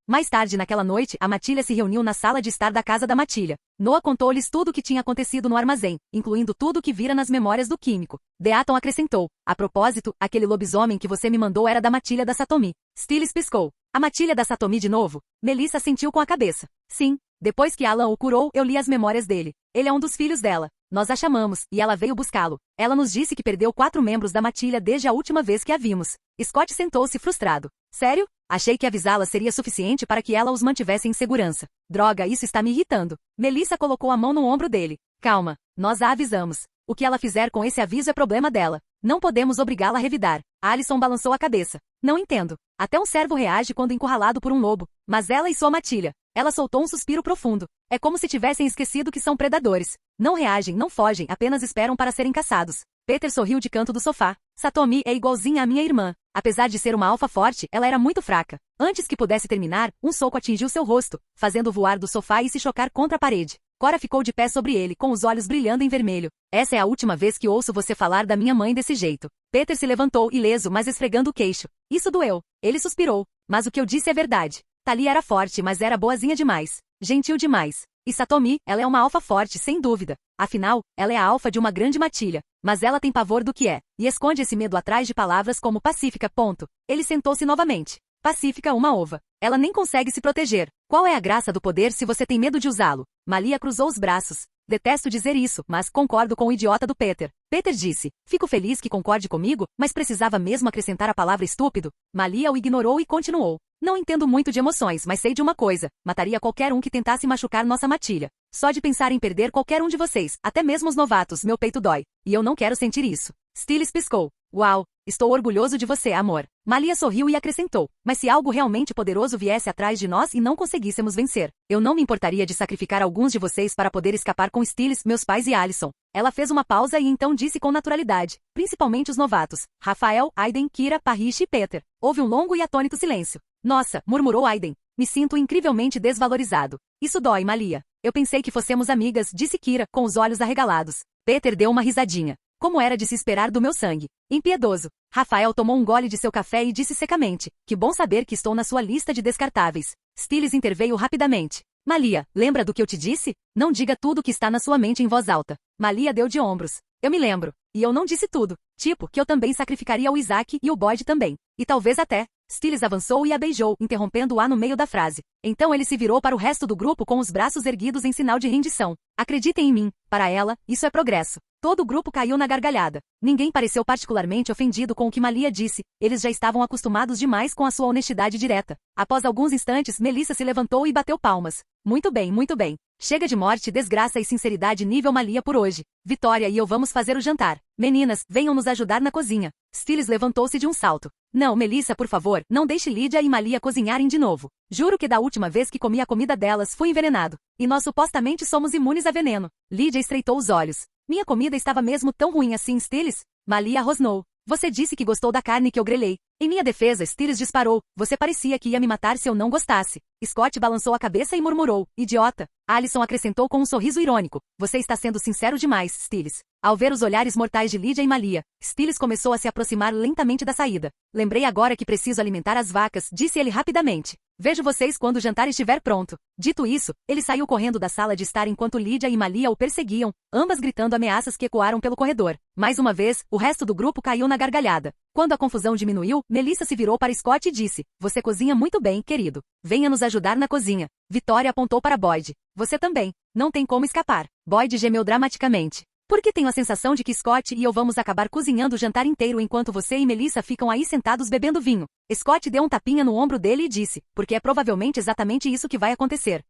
Mais tarde naquela noite, a matilha se reuniu na sala de estar da casa da matilha. Noah contou-lhes tudo o que tinha acontecido no armazém, incluindo tudo o que vira nas memórias do químico. Deaton acrescentou: a propósito, aquele lobisomem que você me mandou era da matilha da Satomi. Stiles piscou. A matilha da Satomi de novo? Melissa assentiu com a cabeça. Sim. Depois que Alan o curou, eu li as memórias dele. Ele é um dos filhos dela. Nós a chamamos, e ela veio buscá-lo. Ela nos disse que perdeu 4 membros da matilha desde a última vez que a vimos. Scott sentou-se frustrado. Sério? Achei que avisá-la seria suficiente para que ela os mantivesse em segurança. Droga, isso está me irritando. Melissa colocou a mão no ombro dele. Calma, nós a avisamos. O que ela fizer com esse aviso é problema dela. Não podemos obrigá-la a revidar. Alison balançou a cabeça. Não entendo. Até um cervo reage quando encurralado por um lobo. Mas ela e sua matilha. Ela soltou um suspiro profundo. É como se tivessem esquecido que são predadores. Não reagem, não fogem, apenas esperam para serem caçados. Peter sorriu de canto do sofá. Satomi é igualzinha à minha irmã. Apesar de ser uma alfa forte, ela era muito fraca. Antes que pudesse terminar, um soco atingiu seu rosto, fazendo voar do sofá e se chocar contra a parede. Cora ficou de pé sobre ele, com os olhos brilhando em vermelho. Essa é a última vez que ouço você falar da minha mãe desse jeito. Peter se levantou, ileso, mas esfregando o queixo. Isso doeu. Ele suspirou. Mas o que eu disse é verdade. Thalia era forte, mas era boazinha demais. Gentil demais. E Satomi, ela é uma alfa forte, sem dúvida. Afinal, ela é a alfa de uma grande matilha. Mas ela tem pavor do que é. E esconde esse medo atrás de palavras como pacífica. Ponto. Ele sentou-se novamente. Pacífica, uma ova. Ela nem consegue se proteger. Qual é a graça do poder se você tem medo de usá-lo? Malia cruzou os braços. Detesto dizer isso, mas concordo com o idiota do Peter. Peter disse: fico feliz que concorde comigo, mas precisava mesmo acrescentar a palavra estúpido? Malia o ignorou e continuou. Não entendo muito de emoções, mas sei de uma coisa. Mataria qualquer um que tentasse machucar nossa matilha. Só de pensar em perder qualquer um de vocês, até mesmo os novatos, meu peito dói. E eu não quero sentir isso. Stiles piscou. Uau, estou orgulhoso de você, amor. Malia sorriu e acrescentou: mas se algo realmente poderoso viesse atrás de nós e não conseguíssemos vencer, eu não me importaria de sacrificar alguns de vocês para poder escapar com Stiles, meus pais e Alison. Ela fez uma pausa e então disse com naturalidade, principalmente os novatos, Rafael, Aiden, Kira, Parrish e Peter. Houve um longo e atônito silêncio. Nossa, murmurou Aiden. Me sinto incrivelmente desvalorizado. Isso dói, Malia. Eu pensei que fossemos amigas, disse Kira, com os olhos arregalados. Peter deu uma risadinha. Como era de se esperar do meu sangue. Impiedoso. Rafael tomou um gole de seu café e disse secamente: que bom saber que estou na sua lista de descartáveis. Stiles interveio rapidamente. Malia, lembra do que eu te disse? Não diga tudo o que está na sua mente em voz alta. Malia deu de ombros. Eu me lembro. E eu não disse tudo. Tipo, que eu também sacrificaria o Isaac e o Boyd também. E talvez até. Stiles avançou e a beijou, interrompendo-a no meio da frase. Então ele se virou para o resto do grupo com os braços erguidos em sinal de rendição. Acreditem em mim. Para ela, isso é progresso. Todo o grupo caiu na gargalhada. Ninguém pareceu particularmente ofendido com o que Malia disse. Eles já estavam acostumados demais com a sua honestidade direta. Após alguns instantes, Melissa se levantou e bateu palmas. Muito bem, muito bem. Chega de morte, desgraça e sinceridade nível Malia por hoje. Vitória e eu vamos fazer o jantar. Meninas, venham nos ajudar na cozinha. Stiles levantou-se de um salto. Não, Melissa, por favor, não deixe Lídia e Malia cozinharem de novo. Juro que da última vez que comi a comida delas fui envenenado. E nós supostamente somos imunes a veneno. Lídia estreitou os olhos. Minha comida estava mesmo tão ruim assim, Stiles? Malia rosnou. Você disse que gostou da carne que eu grelhei. Em minha defesa, Stiles disparou. Você parecia que ia me matar se eu não gostasse. Scott balançou a cabeça e murmurou. Idiota. Alison acrescentou com um sorriso irônico. Você está sendo sincero demais, Stiles. Ao ver os olhares mortais de Lydia e Malia, Stiles começou a se aproximar lentamente da saída. Lembrei agora que preciso alimentar as vacas, disse ele rapidamente. Vejo vocês quando o jantar estiver pronto. Dito isso, ele saiu correndo da sala de estar enquanto Lydia e Malia o perseguiam, ambas gritando ameaças que ecoaram pelo corredor. Mais uma vez, o resto do grupo caiu na gargalhada. Quando a confusão diminuiu, Melissa se virou para Scott e disse, você cozinha muito bem, querido. Venha nos ajudar na cozinha. Victoria apontou para Boyd. Você também. Não tem como escapar. Boyd gemeu dramaticamente. Porque tenho a sensação de que Scott e eu vamos acabar cozinhando o jantar inteiro enquanto você e Melissa ficam aí sentados bebendo vinho. Scott deu um tapinha no ombro dele e disse, porque é provavelmente exatamente isso que vai acontecer.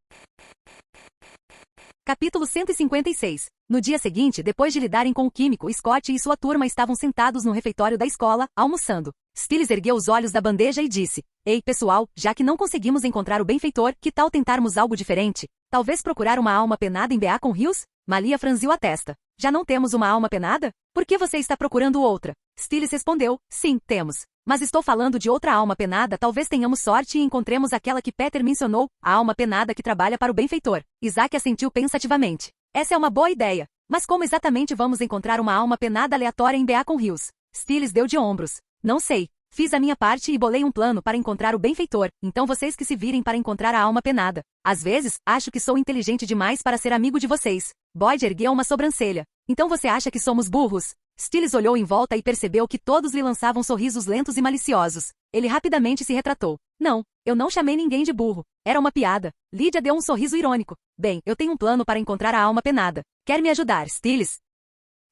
Capítulo 156. No dia seguinte, depois de lidarem com o químico, Scott e sua turma estavam sentados no refeitório da escola, almoçando. Stiles ergueu os olhos da bandeja e disse, ei, pessoal, já que não conseguimos encontrar o benfeitor, que tal tentarmos algo diferente? Talvez procurar uma alma penada em Beacon Hills? Malia franziu a testa. Já não temos uma alma penada? Por que você está procurando outra? Stiles respondeu, sim, temos. Mas estou falando de outra alma penada, talvez tenhamos sorte e encontremos aquela que Peter mencionou, a alma penada que trabalha para o benfeitor. Isaac assentiu pensativamente. Essa é uma boa ideia. Mas como exatamente vamos encontrar uma alma penada aleatória em Beacon Hills? Stiles deu de ombros. Não sei. Fiz a minha parte e bolei um plano para encontrar o benfeitor, então vocês que se virem para encontrar a alma penada. Às vezes, acho que sou inteligente demais para ser amigo de vocês. Boyd ergueu uma sobrancelha. Então você acha que somos burros? Stiles olhou em volta e percebeu que todos lhe lançavam sorrisos lentos e maliciosos. Ele rapidamente se retratou. Não, eu não chamei ninguém de burro. Era uma piada. Lydia deu um sorriso irônico. Bem, eu tenho um plano para encontrar a alma penada. Quer me ajudar, Stiles?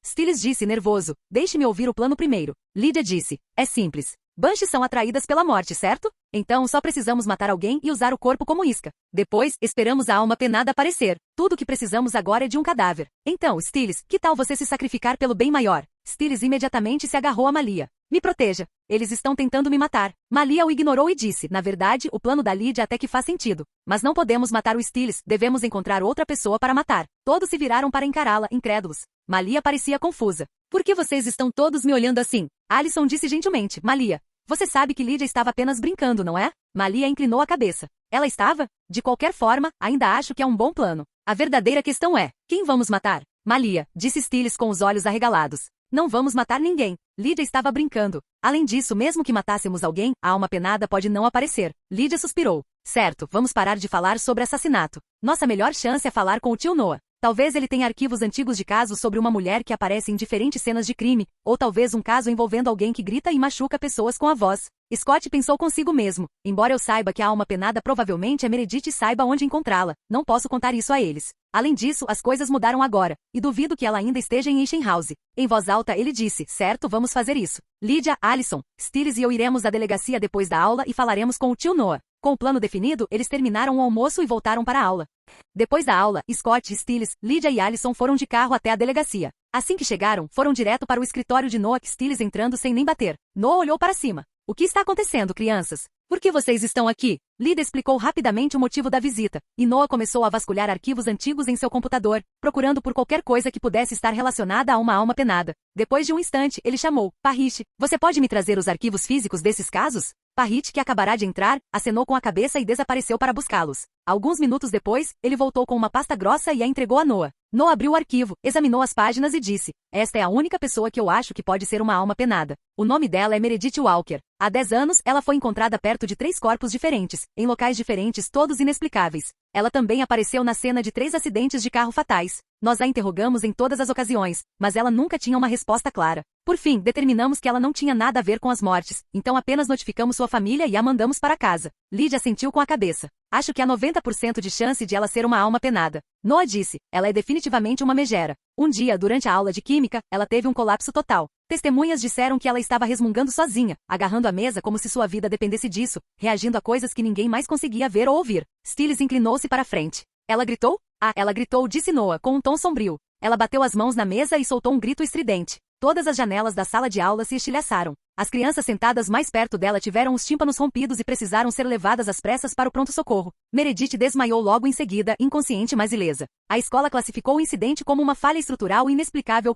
Stiles disse nervoso. Deixe-me ouvir o plano primeiro. Lydia disse. É simples. Banshees são atraídas pela morte, certo? Então só precisamos matar alguém e usar o corpo como isca. Depois, esperamos a alma penada aparecer. Tudo o que precisamos agora é de um cadáver. Então, Stiles, que tal você se sacrificar pelo bem maior? Stiles imediatamente se agarrou a Malia. Me proteja. Eles estão tentando me matar. Malia o ignorou e disse, na verdade, o plano da Lydia até que faz sentido. Mas não podemos matar o Stiles, devemos encontrar outra pessoa para matar. Todos se viraram para encará-la, incrédulos. Malia parecia confusa. Por que vocês estão todos me olhando assim? Alison disse gentilmente, Malia. Você sabe que Lydia estava apenas brincando, não é? Malia inclinou a cabeça. Ela estava? De qualquer forma, ainda acho que é um bom plano. A verdadeira questão é, quem vamos matar? Malia, disse Stiles com os olhos arregalados. Não vamos matar ninguém. Lydia estava brincando. Além disso, mesmo que matássemos alguém, a alma penada pode não aparecer. Lydia suspirou. Certo, vamos parar de falar sobre assassinato. Nossa melhor chance é falar com o tio Noah. Talvez ele tenha arquivos antigos de casos sobre uma mulher que aparece em diferentes cenas de crime, ou talvez um caso envolvendo alguém que grita e machuca pessoas com a voz. Scott pensou consigo mesmo. Embora eu saiba que a alma penada provavelmente é Meredith e saiba onde encontrá-la, não posso contar isso a eles. Além disso, as coisas mudaram agora, e duvido que ela ainda esteja em House. Em voz alta ele disse, certo, vamos fazer isso. Lydia, Alison, Stiles e eu iremos à delegacia depois da aula e falaremos com o tio Noah. Com o plano definido, eles terminaram o almoço e voltaram para a aula. Depois da aula, Scott, Stiles, Lydia e Alison foram de carro até a delegacia. Assim que chegaram, foram direto para o escritório de Noah, Stiles entrando sem nem bater. Noah olhou para cima. O que está acontecendo, crianças? Por que vocês estão aqui? Lydia explicou rapidamente o motivo da visita, e Noah começou a vasculhar arquivos antigos em seu computador, procurando por qualquer coisa que pudesse estar relacionada a uma alma penada. Depois de um instante, ele chamou, Parrish, você pode me trazer os arquivos físicos desses casos? Parrish, que acabará de entrar, acenou com a cabeça e desapareceu para buscá-los. Alguns minutos depois, ele voltou com uma pasta grossa e a entregou a Noah. Noah abriu o arquivo, examinou as páginas e disse, esta é a única pessoa que eu acho que pode ser uma alma penada. O nome dela é Meredith Walker. Há 10 anos, ela foi encontrada perto de 3 corpos diferentes, em locais diferentes, todos inexplicáveis. Ela também apareceu na cena de 3 acidentes de carro fatais. Nós a interrogamos em todas as ocasiões, mas ela nunca tinha uma resposta clara. Por fim, determinamos que ela não tinha nada a ver com as mortes, então apenas notificamos sua família e a mandamos para casa. Lydia assentiu com a cabeça. Acho que há 90% de chance de ela ser uma alma penada. Noah disse, ela é definitivamente uma megera. Um dia, durante a aula de química, ela teve um colapso total. Testemunhas disseram que ela estava resmungando sozinha, agarrando a mesa como se sua vida dependesse disso, reagindo a coisas que ninguém mais conseguia ver ou ouvir. Stiles inclinou-se para a frente. Ela gritou? Ah, ela gritou, disse Noah, com um tom sombrio. Ela bateu as mãos na mesa e soltou um grito estridente. Todas as janelas da sala de aula se estilhaçaram. As crianças sentadas mais perto dela tiveram os tímpanos rompidos e precisaram ser levadas às pressas para o pronto-socorro. Meredith desmaiou logo em seguida, inconsciente mas ilesa. A escola classificou o incidente como uma falha estrutural inexplicável.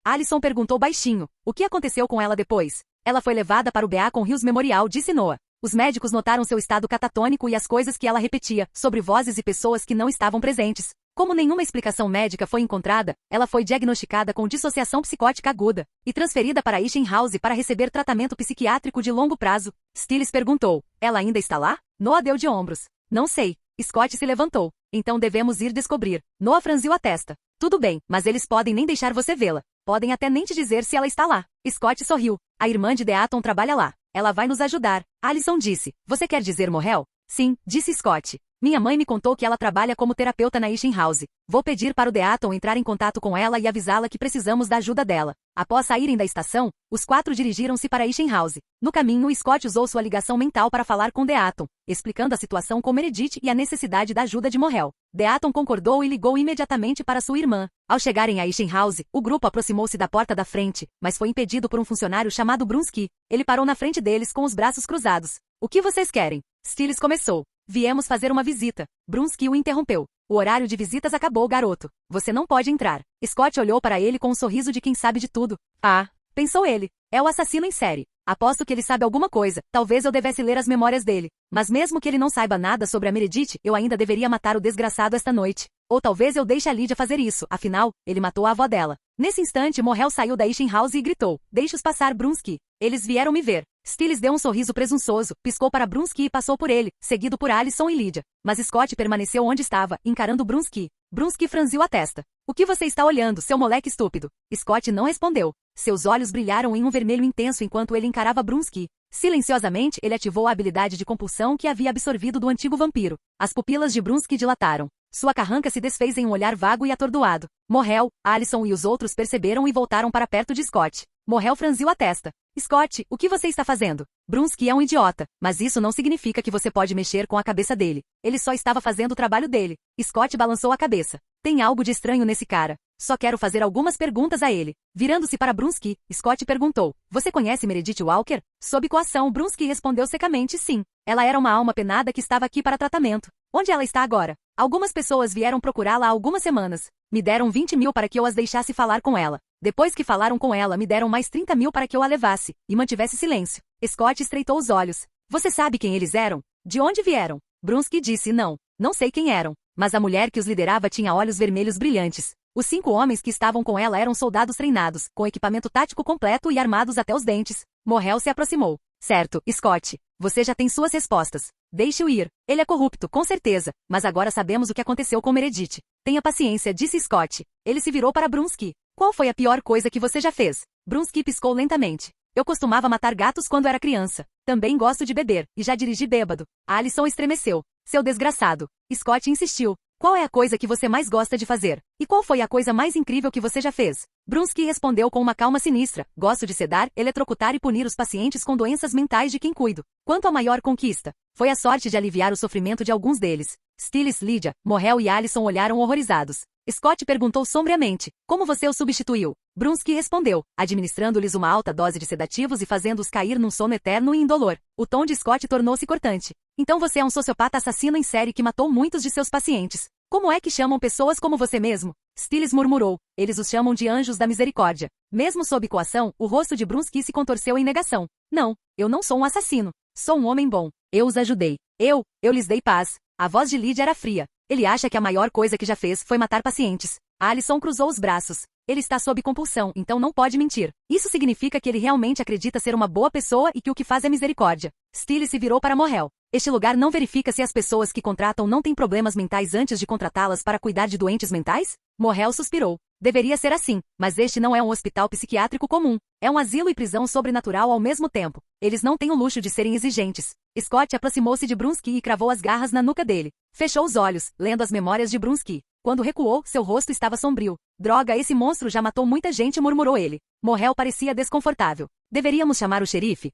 Alison perguntou baixinho. O que aconteceu com ela depois? Ela foi levada para o Beacon Hills Memorial, disse Noah. Os médicos notaram seu estado catatônico e as coisas que ela repetia, sobre vozes e pessoas que não estavam presentes. Como nenhuma explicação médica foi encontrada, ela foi diagnosticada com dissociação psicótica aguda e transferida para Isham House para receber tratamento psiquiátrico de longo prazo. Stiles perguntou, ela ainda está lá? Noah deu de ombros. Não sei. Scott se levantou. Então devemos ir descobrir. Noah franziu a testa. Tudo bem, mas eles podem nem deixar você vê-la. Podem até nem te dizer se ela está lá. Scott sorriu. A irmã de Deaton trabalha lá. Ela vai nos ajudar. Alison disse. Você quer dizer Morrel? Sim, disse Scott. Minha mãe me contou que ela trabalha como terapeuta na Isham House. Vou pedir para o Deaton entrar em contato com ela e avisá-la que precisamos da ajuda dela. Após saírem da estação, os 4 dirigiram-se para Isham House. No caminho, Scott usou sua ligação mental para falar com Deaton, explicando a situação com Meredith e a necessidade da ajuda de Morrel. Deaton concordou e ligou imediatamente para sua irmã. Ao chegarem a Isham House, o grupo aproximou-se da porta da frente, mas foi impedido por um funcionário chamado Brunsky. Ele parou na frente deles com os braços cruzados. O que vocês querem? Stiles começou. Viemos fazer uma visita. Brunsky o interrompeu. O horário de visitas acabou, garoto. Você não pode entrar. Scott olhou para ele com um sorriso de quem sabe de tudo. Ah, pensou ele. É o assassino em série. Aposto que ele sabe alguma coisa. Talvez eu devesse ler as memórias dele. Mas mesmo que ele não saiba nada sobre a Meredith, eu ainda deveria matar o desgraçado esta noite. Ou talvez eu deixe a Lydia fazer isso. Afinal, ele matou a avó dela. Nesse instante, Morrel saiu da Isham House e gritou. Deixe-os passar, Brunsky. Eles vieram me ver. Stiles deu um sorriso presunçoso, piscou para Brunsky e passou por ele, seguido por Alison e Lydia. Mas Scott permaneceu onde estava, encarando Brunsky. Brunsky franziu a testa. O que você está olhando, seu moleque estúpido? Scott não respondeu. Seus olhos brilharam em um vermelho intenso enquanto ele encarava Brunsky. Silenciosamente, ele ativou a habilidade de compulsão que havia absorvido do antigo vampiro. As pupilas de Brunsky dilataram. Sua carranca se desfez em um olhar vago e atordoado. Morrel, Alison e os outros perceberam e voltaram para perto de Scott. Morrel franziu a testa. Scott, o que você está fazendo? Brunsky é um idiota, mas isso não significa que você pode mexer com a cabeça dele. Ele só estava fazendo o trabalho dele. Scott balançou a cabeça. Tem algo de estranho nesse cara. Só quero fazer algumas perguntas a ele. Virando-se para Brunsky, Scott perguntou. Você conhece Meredith Walker? Sob coação, Brunsky respondeu secamente sim. Ela era uma alma penada que estava aqui para tratamento. Onde ela está agora? Algumas pessoas vieram procurá-la há algumas semanas. Me deram 20 mil para que eu as deixasse falar com ela. Depois que falaram com ela, me deram mais 30 mil para que eu a levasse, e mantivesse silêncio. Scott estreitou os olhos. Você sabe quem eles eram? De onde vieram? Brunsky disse não. Não sei quem eram. Mas a mulher que os liderava tinha olhos vermelhos brilhantes. Os 5 homens que estavam com ela eram soldados treinados, com equipamento tático completo e armados até os dentes. Morrel se aproximou. Certo, Scott. Você já tem suas respostas. Deixe-o ir. Ele é corrupto, com certeza. Mas agora sabemos o que aconteceu com Meredith. Tenha paciência, disse Scott. Ele se virou para Brunsky. Qual foi a pior coisa que você já fez? Brunsky piscou lentamente. Eu costumava matar gatos quando era criança. Também gosto de beber, e já dirigi bêbado. Alison estremeceu. Seu desgraçado. Scott insistiu. Qual é a coisa que você mais gosta de fazer? E qual foi a coisa mais incrível que você já fez? Brunsky respondeu com uma calma sinistra. Gosto de sedar, eletrocutar e punir os pacientes com doenças mentais de quem cuido. Quanto à maior conquista, foi a sorte de aliviar o sofrimento de alguns deles. Stiles, Lydia, Morrel e Alison olharam horrorizados. Scott perguntou sombriamente, como você o substituiu? Brunsky respondeu, administrando-lhes uma alta dose de sedativos e fazendo-os cair num sono eterno e indolor. O tom de Scott tornou-se cortante. Então você é um sociopata assassino em série que matou muitos de seus pacientes. Como é que chamam pessoas como você mesmo? Stiles murmurou. Eles os chamam de anjos da misericórdia. Mesmo sob coação, o rosto de Brunsky se contorceu em negação. Não, eu não sou um assassino. Sou um homem bom. Eu os ajudei. Eu lhes dei paz. A voz de Lydia era fria. Ele acha que a maior coisa que já fez foi matar pacientes. Alison cruzou os braços. Ele está sob compulsão, então não pode mentir. Isso significa que ele realmente acredita ser uma boa pessoa e que o que faz é misericórdia. Stiles se virou para Morrel. Este lugar não verifica se as pessoas que contratam não têm problemas mentais antes de contratá-las para cuidar de doentes mentais? Morrel suspirou. Deveria ser assim, mas este não é um hospital psiquiátrico comum. É um asilo e prisão sobrenatural ao mesmo tempo. Eles não têm o luxo de serem exigentes. Scott aproximou-se de Brunsky e cravou as garras na nuca dele. Fechou os olhos, lendo as memórias de Brunsky. Quando recuou, seu rosto estava sombrio. Droga, esse monstro já matou muita gente, murmurou ele. Morrel parecia desconfortável. Deveríamos chamar o xerife?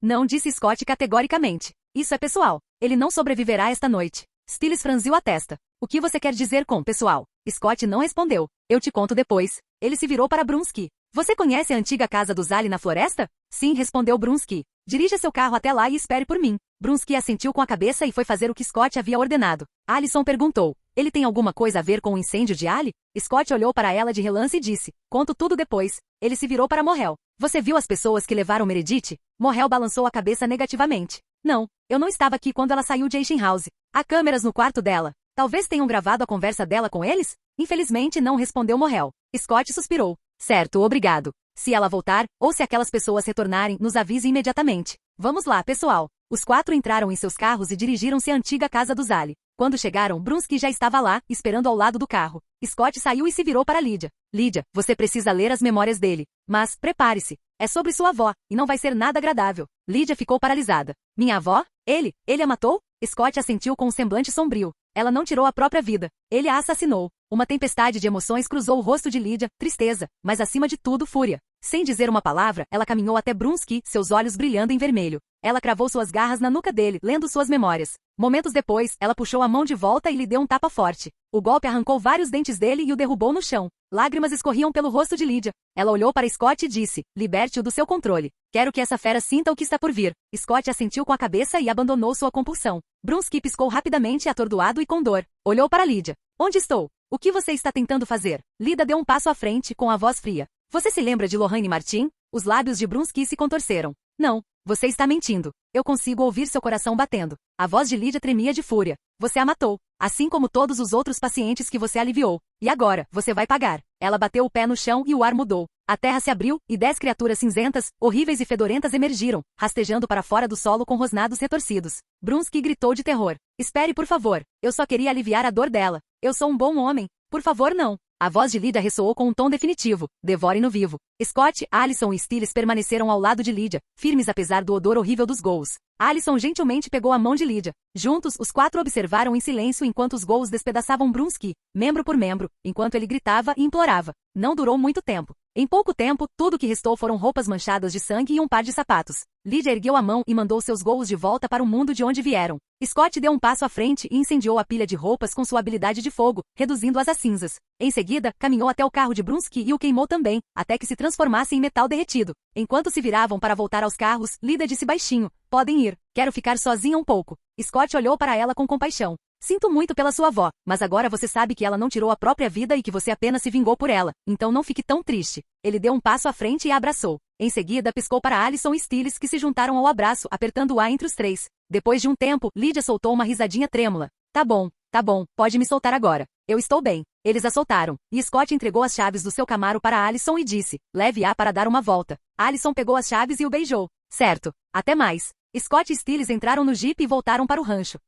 Não, disse Scott categoricamente. Isso é pessoal. Ele não sobreviverá esta noite. Stiles franziu a testa. O que você quer dizer com pessoal? Scott não respondeu. Eu te conto depois. Ele se virou para Brunsky. Você conhece a antiga casa do Zali na floresta? Sim, respondeu Brunsky. Dirija seu carro até lá e espere por mim. Brunsky assentiu com a cabeça e foi fazer o que Scott havia ordenado. Alison perguntou. Ele tem alguma coisa a ver com o incêndio de Ali? Scott olhou para ela de relance e disse. Conto tudo depois. Ele se virou para Morrel. Você viu as pessoas que levaram Meredith? Morrel balançou a cabeça negativamente. Não, eu não estava aqui quando ela saiu de Isham House. Há câmeras no quarto dela. Talvez tenham gravado a conversa dela com eles? Infelizmente não respondeu Morrel. Scott suspirou. Certo, obrigado. Se ela voltar, ou se aquelas pessoas retornarem, nos avise imediatamente. Vamos lá, pessoal. Os 4 entraram em seus carros e dirigiram-se à antiga casa do Zali. Quando chegaram, Brunski já estava lá, esperando ao lado do carro. Scott saiu e se virou para Lydia. Lydia, você precisa ler as memórias dele. Mas, prepare-se. É sobre sua avó, e não vai ser nada agradável. Lydia ficou paralisada. Minha avó? Ele a matou? Scott assentiu com um semblante sombrio. Ela não tirou a própria vida. Ele a assassinou. Uma tempestade de emoções cruzou o rosto de Lydia, tristeza, mas acima de tudo, fúria. Sem dizer uma palavra, ela caminhou até Brunski, seus olhos brilhando em vermelho. Ela cravou suas garras na nuca dele, lendo suas memórias. Momentos depois, ela puxou a mão de volta e lhe deu um tapa forte. O golpe arrancou vários dentes dele e o derrubou no chão. Lágrimas escorriam pelo rosto de Lydia. Ela olhou para Scott e disse, liberte-o do seu controle. Quero que essa fera sinta o que está por vir. Scott assentiu com a cabeça e abandonou sua compulsão. Brunski piscou rapidamente, atordoado e com dor. Olhou para Lydia. Onde estou? O que você está tentando fazer? Lydia deu um passo à frente, com a voz fria. Você se lembra de Lorraine Martin? Os lábios de Brunski se contorceram. Não. Você está mentindo. Eu consigo ouvir seu coração batendo. A voz de Lydia tremia de fúria. Você a matou. Assim como todos os outros pacientes que você aliviou. E agora, você vai pagar. Ela bateu o pé no chão e o ar mudou. A terra se abriu, e 10 criaturas cinzentas, horríveis e fedorentas emergiram, rastejando para fora do solo com rosnados retorcidos. Brunski gritou de terror. Espere, por favor. Eu só queria aliviar a dor dela. Eu sou um bom homem. Por favor, não. A voz de Lydia ressoou com um tom definitivo. Devore-no vivo. Scott, Allison e Stiles permaneceram ao lado de Lydia, firmes apesar do odor horrível dos ghouls. Allison gentilmente pegou a mão de Lydia. Juntos, os 4 observaram em silêncio enquanto os ghouls despedaçavam Brunski, membro por membro, enquanto ele gritava e implorava. Não durou muito tempo. Em pouco tempo, tudo que restou foram roupas manchadas de sangue e um par de sapatos. Lydia ergueu a mão e mandou seus ghouls de volta para o mundo de onde vieram. Scott deu um passo à frente e incendiou a pilha de roupas com sua habilidade de fogo, reduzindo-as a cinzas. Em seguida, caminhou até o carro de Brunski e o queimou também, até que se transformasse em metal derretido. Enquanto se viravam para voltar aos carros, Lydia disse baixinho, podem ir. Quero ficar sozinha um pouco. Scott olhou para ela com compaixão. Sinto muito pela sua avó, mas agora você sabe que ela não tirou a própria vida e que você apenas se vingou por ela, então não fique tão triste. Ele deu um passo à frente e a abraçou. Em seguida, piscou para Allison e Stiles que se juntaram ao abraço, apertando-a entre os 3. Depois de um tempo, Lydia soltou uma risadinha trêmula. Tá bom, pode me soltar agora. Eu estou bem. Eles a soltaram, e Scott entregou as chaves do seu Camaro para Allison e disse, leve-a para dar uma volta. Allison pegou as chaves e o beijou. Certo. Até mais. Scott e Stiles entraram no jipe e voltaram para o rancho.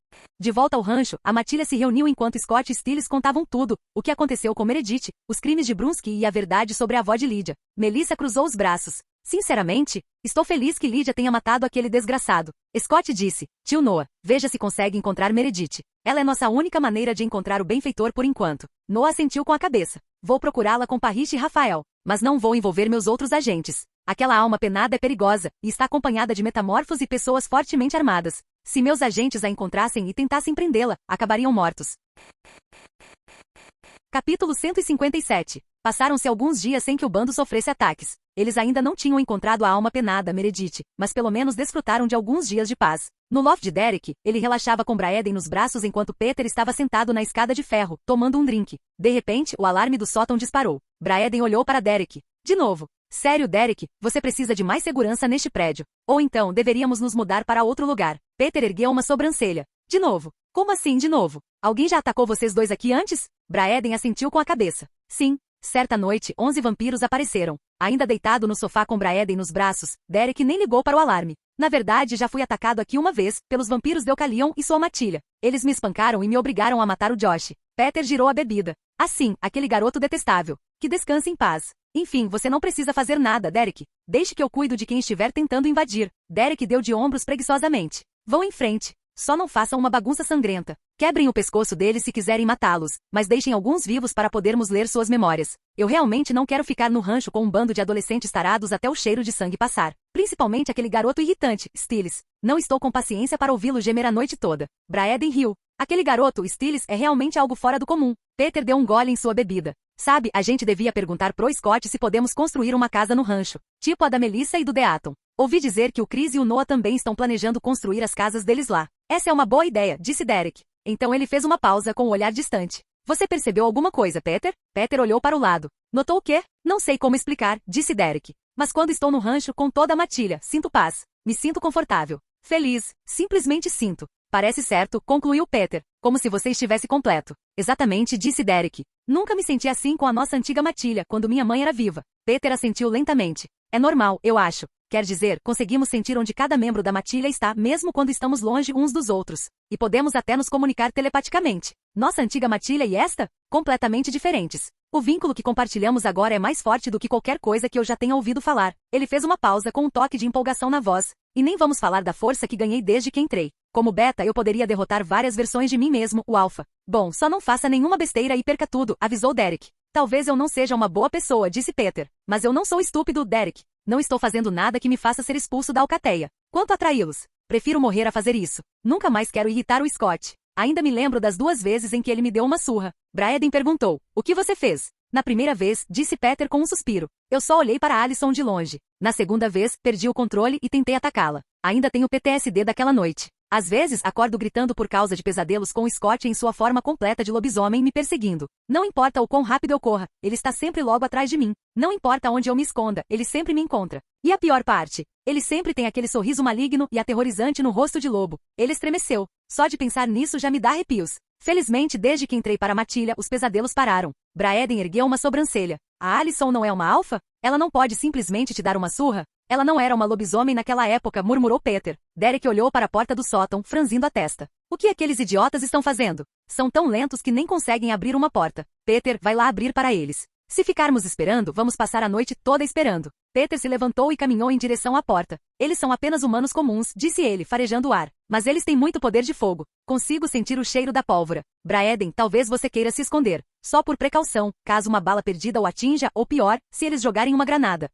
De volta ao rancho, a matilha se reuniu enquanto Scott e Stiles contavam tudo, o que aconteceu com Meredith, os crimes de Brunski e a verdade sobre a avó de Lydia. Melissa cruzou os braços. Sinceramente, estou feliz que Lydia tenha matado aquele desgraçado. Scott disse, tio Noah, veja se consegue encontrar Meredith. Ela é nossa única maneira de encontrar o benfeitor por enquanto. Noah assentiu com a cabeça. Vou procurá-la com Parrish e Rafael, mas não vou envolver meus outros agentes. Aquela alma penada é perigosa, e está acompanhada de metamorfos e pessoas fortemente armadas. Se meus agentes a encontrassem e tentassem prendê-la, acabariam mortos. Capítulo 157. Passaram-se alguns dias sem que o bando sofresse ataques. Eles ainda não tinham encontrado a alma penada, Meredith, mas pelo menos desfrutaram de alguns dias de paz. No loft de Derek, ele relaxava com Braeden nos braços enquanto Peter estava sentado na escada de ferro, tomando um drink. De repente, o alarme do sótão disparou. Braeden olhou para Derek. De novo. Sério, Derek, você precisa de mais segurança neste prédio. Ou então, deveríamos nos mudar para outro lugar. Peter ergueu uma sobrancelha. De novo. Como assim de novo? Alguém já atacou vocês dois aqui antes? Braeden assentiu com a cabeça. Sim. Certa noite, 11 vampiros apareceram. Ainda deitado no sofá com Braeden nos braços, Derek nem ligou para o alarme. Na verdade, já fui atacado aqui uma vez, pelos vampiros Deucalion e sua matilha. Eles me espancaram e me obrigaram a matar o Josh. Peter girou a bebida. Assim, aquele garoto detestável. Que descanse em paz. Enfim, você não precisa fazer nada, Derek. Deixe que eu cuido de quem estiver tentando invadir. Derek deu de ombros preguiçosamente. Vão em frente. Só não façam uma bagunça sangrenta. Quebrem o pescoço deles se quiserem matá-los, mas deixem alguns vivos para podermos ler suas memórias. Eu realmente não quero ficar no rancho com um bando de adolescentes tarados até o cheiro de sangue passar. Principalmente aquele garoto irritante, Stiles. Não estou com paciência para ouvi-lo gemer a noite toda. Braeden riu. Aquele garoto, Stiles, é realmente algo fora do comum. Peter deu um gole em sua bebida. Sabe, a gente devia perguntar pro Scott se podemos construir uma casa no rancho. Tipo a da Melissa e do Deaton. Ouvi dizer que o Chris e o Noah também estão planejando construir as casas deles lá. Essa é uma boa ideia, disse Derek. Então ele fez uma pausa com um olhar distante. Você percebeu alguma coisa, Peter? Peter olhou para o lado. Notou o quê? Não sei como explicar, disse Derek. Mas quando estou no rancho com toda a matilha, sinto paz. Me sinto confortável. Feliz. Simplesmente sinto. Parece certo, concluiu Peter, como se você estivesse completo. Exatamente, disse Derek. Nunca me senti assim com a nossa antiga matilha, quando minha mãe era viva. Peter assentiu lentamente. É normal, eu acho. Quer dizer, conseguimos sentir onde cada membro da matilha está, mesmo quando estamos longe uns dos outros. E podemos até nos comunicar telepaticamente. Nossa antiga matilha e esta? Completamente diferentes. O vínculo que compartilhamos agora é mais forte do que qualquer coisa que eu já tenha ouvido falar. Ele fez uma pausa com um toque de empolgação na voz. E nem vamos falar da força que ganhei desde que entrei. Como beta eu poderia derrotar várias versões de mim mesmo, o alfa. Bom, só não faça nenhuma besteira e perca tudo, avisou Derek. Talvez eu não seja uma boa pessoa, disse Peter. Mas eu não sou estúpido, Derek. Não estou fazendo nada que me faça ser expulso da alcateia. Quanto a traí-los, prefiro morrer a fazer isso. Nunca mais quero irritar o Scott. Ainda me lembro das 2 vezes em que ele me deu uma surra. Braeden perguntou, o que você fez? Na primeira vez, disse Peter com um suspiro. Eu só olhei para Alison de longe. Na segunda vez, perdi o controle e tentei atacá-la. Ainda tenho PTSD daquela noite. Às vezes, acordo gritando por causa de pesadelos com Scott em sua forma completa de lobisomem me perseguindo. Não importa o quão rápido eu corra, ele está sempre logo atrás de mim. Não importa onde eu me esconda, ele sempre me encontra. E a pior parte? Ele sempre tem aquele sorriso maligno e aterrorizante no rosto de lobo. Ele estremeceu. Só de pensar nisso já me dá arrepios. Felizmente, desde que entrei para a matilha, os pesadelos pararam. Braeden ergueu uma sobrancelha. A Alison não é uma alfa? Ela não pode simplesmente te dar uma surra? Ela não era uma lobisomem naquela época, murmurou Peter. Derek olhou para a porta do sótão, franzindo a testa. O que aqueles idiotas estão fazendo? São tão lentos que nem conseguem abrir uma porta. Peter, vai lá abrir para eles. Se ficarmos esperando, vamos passar a noite toda esperando. Peter se levantou e caminhou em direção à porta. Eles são apenas humanos comuns, disse ele, farejando o ar. Mas eles têm muito poder de fogo. Consigo sentir o cheiro da pólvora. Braeden, talvez você queira se esconder. Só por precaução, caso uma bala perdida o atinja, ou pior, se eles jogarem uma granada.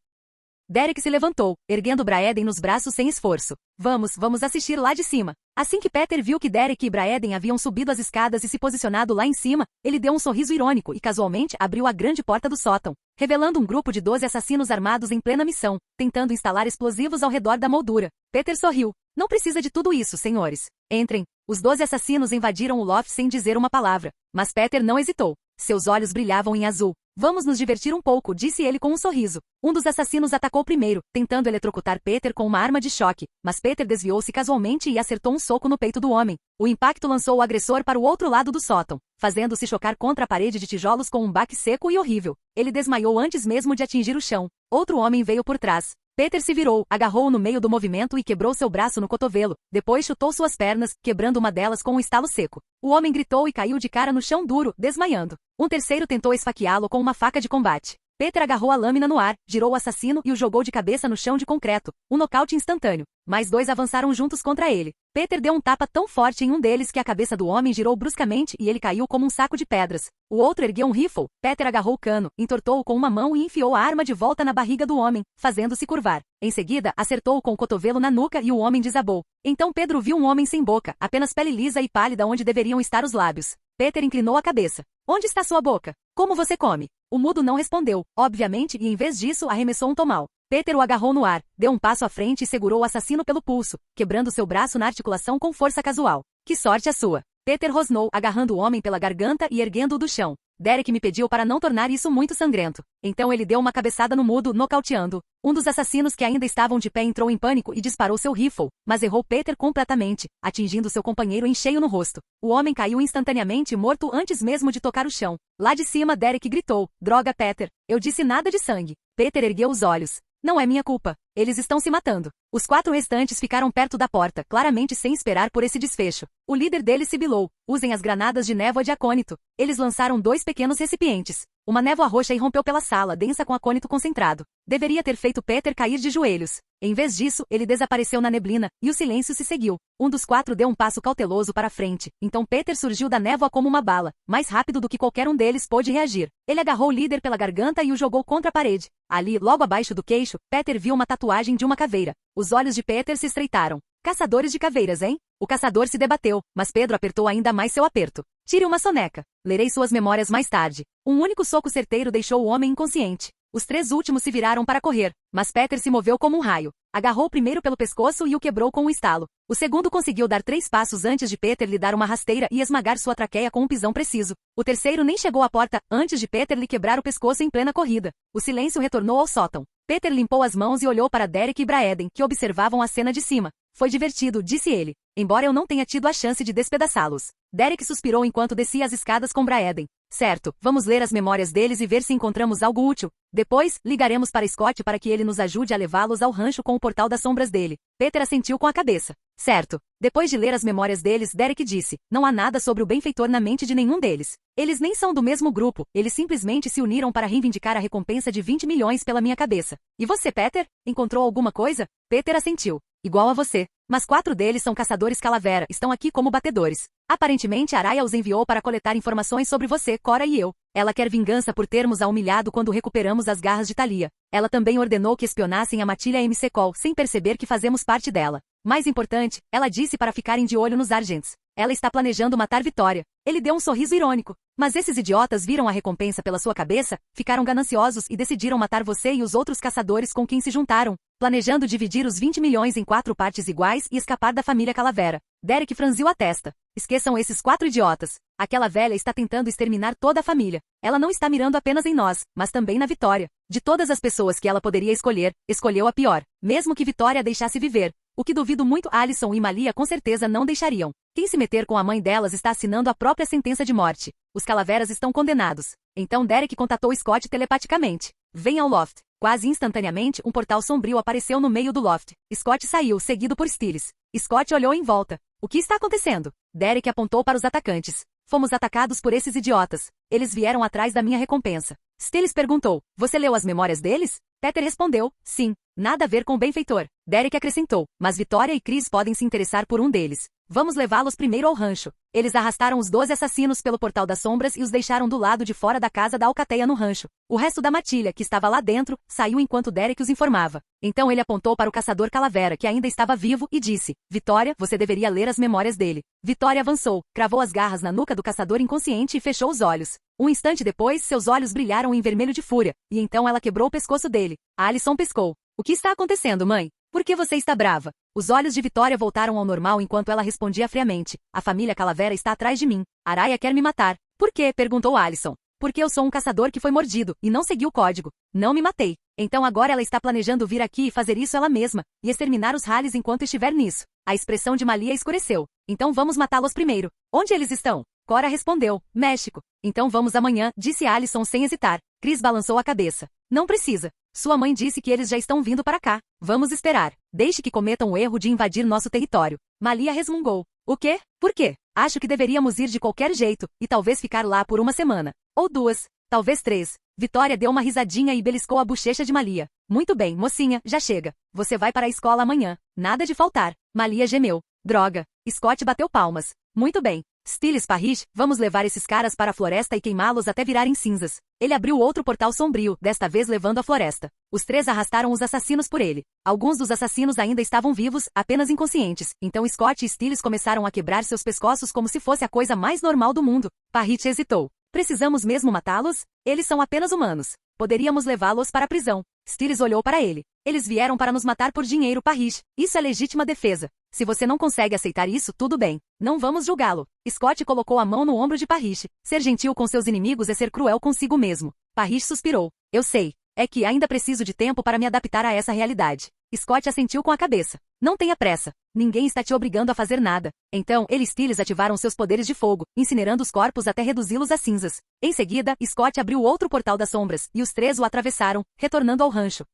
Derek se levantou, erguendo Braeden nos braços sem esforço. Vamos assistir lá de cima. Assim que Peter viu que Derek e Braeden haviam subido as escadas e se posicionado lá em cima, ele deu um sorriso irônico e casualmente abriu a grande porta do sótão, revelando um grupo de 12 assassinos armados em plena missão, tentando instalar explosivos ao redor da moldura. Peter sorriu. Não precisa de tudo isso, senhores. Entrem. Os 12 assassinos invadiram o loft sem dizer uma palavra, mas Peter não hesitou. Seus olhos brilhavam em azul. Vamos nos divertir um pouco, disse ele com um sorriso. Um dos assassinos atacou primeiro, tentando eletrocutar Peter com uma arma de choque, mas Peter desviou-se casualmente e acertou um soco no peito do homem. O impacto lançou o agressor para o outro lado do sótão, fazendo-se chocar contra a parede de tijolos com um baque seco e horrível. Ele desmaiou antes mesmo de atingir o chão. Outro homem veio por trás. Peter se virou, agarrou-o no meio do movimento e quebrou seu braço no cotovelo. Depois chutou suas pernas, quebrando uma delas com um estalo seco. O homem gritou e caiu de cara no chão duro, desmaiando. Um terceiro tentou esfaqueá-lo com uma faca de combate. Peter agarrou a lâmina no ar, girou o assassino e o jogou de cabeça no chão de concreto. Um nocaute instantâneo. Mais 2 avançaram juntos contra ele. Peter deu um tapa tão forte em um deles que a cabeça do homem girou bruscamente e ele caiu como um saco de pedras. O outro ergueu um rifle. Peter agarrou o cano, entortou-o com uma mão e enfiou a arma de volta na barriga do homem, fazendo-se curvar. Em seguida, acertou-o com o cotovelo na nuca e o homem desabou. Então Pedro viu um homem sem boca, apenas pele lisa e pálida onde deveriam estar os lábios. Peter inclinou a cabeça. Onde está sua boca? Como você come? O mudo não respondeu, obviamente, e em vez disso arremessou um tomal. Peter o agarrou no ar, deu um passo à frente e segurou o assassino pelo pulso, quebrando seu braço na articulação com força casual. Que sorte a sua! Peter rosnou, agarrando o homem pela garganta e erguendo-o do chão. Derek me pediu para não tornar isso muito sangrento. Então ele deu uma cabeçada no mudo, nocauteando. Um dos assassinos que ainda estavam de pé entrou em pânico e disparou seu rifle, mas errou Peter completamente, atingindo seu companheiro em cheio no rosto. O homem caiu instantaneamente morto antes mesmo de tocar o chão. Lá de cima Derek gritou, droga Peter, eu disse nada de sangue. Peter ergueu os olhos. Não é minha culpa. Eles estão se matando. Os 4 restantes ficaram perto da porta, claramente sem esperar por esse desfecho. O líder deles sibilou. Usem as granadas de névoa de acônito. Eles lançaram 2 pequenos recipientes. Uma névoa roxa irrompeu pela sala, densa com acônito concentrado. Deveria ter feito Peter cair de joelhos. Em vez disso, ele desapareceu na neblina, e o silêncio se seguiu. Um dos 4 deu um passo cauteloso para a frente, então Peter surgiu da névoa como uma bala, mais rápido do que qualquer um deles pôde reagir. Ele agarrou o líder pela garganta e o jogou contra a parede. Ali, logo abaixo do queixo, Peter viu uma tatuagem de uma caveira. Os olhos de Peter se estreitaram. Caçadores de caveiras, hein? O caçador se debateu, mas Pedro apertou ainda mais seu aperto. Tire uma soneca. Lerei suas memórias mais tarde. Um único soco certeiro deixou o homem inconsciente. Os 3 últimos se viraram para correr, mas Peter se moveu como um raio. Agarrou o primeiro pelo pescoço e o quebrou com um estalo. O segundo conseguiu dar 3 passos antes de Peter lhe dar uma rasteira e esmagar sua traqueia com um pisão preciso. O terceiro nem chegou à porta antes de Peter lhe quebrar o pescoço em plena corrida. O silêncio retornou ao sótão. Peter limpou as mãos e olhou para Derek e Braeden, que observavam a cena de cima. Foi divertido, disse ele, embora eu não tenha tido a chance de despedaçá-los. Derek suspirou enquanto descia as escadas com Braeden. Certo, vamos ler as memórias deles e ver se encontramos algo útil. Depois, ligaremos para Scott para que ele nos ajude a levá-los ao rancho com o portal das sombras dele. Peter assentiu com a cabeça. Certo. Depois de ler as memórias deles, Derek disse, não há nada sobre o benfeitor na mente de nenhum deles. Eles nem são do mesmo grupo, eles simplesmente se uniram para reivindicar a recompensa de 20 milhões pela minha cabeça. E você, Peter? Encontrou alguma coisa? Peter assentiu. Igual a você. Mas 4 deles são caçadores calavera, estão aqui como batedores. Aparentemente Araya os enviou para coletar informações sobre você, Cora e eu. Ela quer vingança por termos a humilhado quando recuperamos as garras de Thalia. Ela também ordenou que espionassem a matilha MC Cole, sem perceber que fazemos parte dela. Mais importante, ela disse para ficarem de olho nos Argents. Ela está planejando matar Vitória. Ele deu um sorriso irônico. Mas esses idiotas viram a recompensa pela sua cabeça, ficaram gananciosos e decidiram matar você e os outros caçadores com quem se juntaram, planejando dividir os 20 milhões em 4 partes iguais e escapar da família Calavera. Derek franziu a testa. Esqueçam esses 4 idiotas. Aquela velha está tentando exterminar toda a família. Ela não está mirando apenas em nós, mas também na Vitória. De todas as pessoas que ela poderia escolher, escolheu a pior. Mesmo que Vitória deixasse viver. O que duvido muito Alison e Malia com certeza não deixariam. Quem se meter com a mãe delas está assinando a própria sentença de morte. Os Calaveras estão condenados. Então Derek contatou Scott telepaticamente. Venha ao loft. Quase instantaneamente, um portal sombrio apareceu no meio do loft. Scott saiu, seguido por Stiles. Scott olhou em volta. O que está acontecendo? Derek apontou para os atacantes. Fomos atacados por esses idiotas. Eles vieram atrás da minha recompensa. Stiles perguntou. Você leu as memórias deles? Peter respondeu. Sim. Nada a ver com o benfeitor. Derek acrescentou. Mas Vitória e Chris podem se interessar por um deles. Vamos levá-los primeiro ao rancho. Eles arrastaram os 12 assassinos pelo portal das sombras e os deixaram do lado de fora da casa da alcateia no rancho. O resto da matilha, que estava lá dentro, saiu enquanto Derek os informava. Então ele apontou para o caçador Calavera, que ainda estava vivo, e disse, Vitória, você deveria ler as memórias dele. Vitória avançou, cravou as garras na nuca do caçador inconsciente e fechou os olhos. Um instante depois, seus olhos brilharam em vermelho de fúria, e então ela quebrou o pescoço dele. Alison piscou. O que está acontecendo, mãe? Por que você está brava? Os olhos de Vitória voltaram ao normal enquanto ela respondia friamente. A família Calavera está atrás de mim. Araya quer me matar. Por quê? Perguntou Alison. Porque eu sou um caçador que foi mordido, e não segui o código. Não me matei. Então agora ela está planejando vir aqui e fazer isso ela mesma, e exterminar os Halles enquanto estiver nisso. A expressão de Malia escureceu. Então vamos matá-los primeiro. Onde eles estão? Cora respondeu. México. Então vamos amanhã, disse Alison sem hesitar. Chris balançou a cabeça. Não precisa. Sua mãe disse que eles já estão vindo para cá. Vamos esperar. Deixe que cometam o erro de invadir nosso território. Malia resmungou. O quê? Por quê? Acho que deveríamos ir de qualquer jeito, e talvez ficar lá por uma semana. Ou 2. Talvez 3. Vitória deu uma risadinha e beliscou a bochecha de Malia. Muito bem, mocinha, já chega. Você vai para a escola amanhã. Nada de faltar. Malia gemeu. Droga. Scott bateu palmas. Muito bem. Stiles Parrish, vamos levar esses caras para a floresta e queimá-los até virarem cinzas. Ele abriu outro portal sombrio, desta vez levando a floresta. Os 3 arrastaram os assassinos por ele. Alguns dos assassinos ainda estavam vivos, apenas inconscientes. Então Scott e Stiles começaram a quebrar seus pescoços como se fosse a coisa mais normal do mundo. Parrish hesitou. Precisamos mesmo matá-los? Eles são apenas humanos. Poderíamos levá-los para a prisão. Stiles olhou para ele. Eles vieram para nos matar por dinheiro, Parrish. Isso é legítima defesa. Se você não consegue aceitar isso, tudo bem. Não vamos julgá-lo. Scott colocou a mão no ombro de Parrish. Ser gentil com seus inimigos é ser cruel consigo mesmo. Parrish suspirou. Eu sei. É que ainda preciso de tempo para me adaptar a essa realidade. Scott assentiu com a cabeça. Não tenha pressa. Ninguém está te obrigando a fazer nada. Então, ele e Stiles ativaram seus poderes de fogo, incinerando os corpos até reduzi-los a cinzas. Em seguida, Scott abriu outro portal das sombras, e os 3 o atravessaram, retornando ao rancho.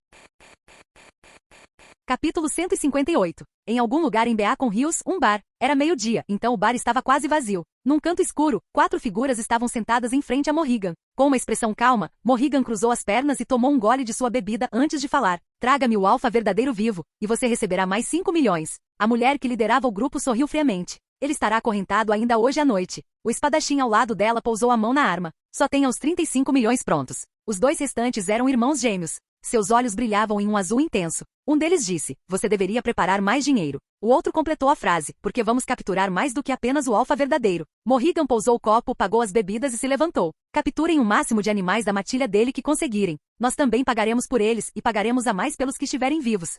Capítulo 158. Em algum lugar em Beacon Hills, um bar. Era meio-dia, então o bar estava quase vazio. Num canto escuro, 4 figuras estavam sentadas em frente a Morrigan. Com uma expressão calma, Morrigan cruzou as pernas e tomou um gole de sua bebida antes de falar. Traga-me o alfa verdadeiro vivo, e você receberá mais 5 milhões. A mulher que liderava o grupo sorriu friamente. Ele estará acorrentado ainda hoje à noite. O espadachim ao lado dela pousou a mão na arma. Só tenha os 35 milhões prontos. Os 2 restantes eram irmãos gêmeos. Seus olhos brilhavam em um azul intenso. Um deles disse, você deveria preparar mais dinheiro. O outro completou a frase, porque vamos capturar mais do que apenas o alfa verdadeiro. Morrigan pousou o copo, pagou as bebidas e se levantou. Capturem o máximo de animais da matilha dele que conseguirem. Nós também pagaremos por eles, e pagaremos a mais pelos que estiverem vivos.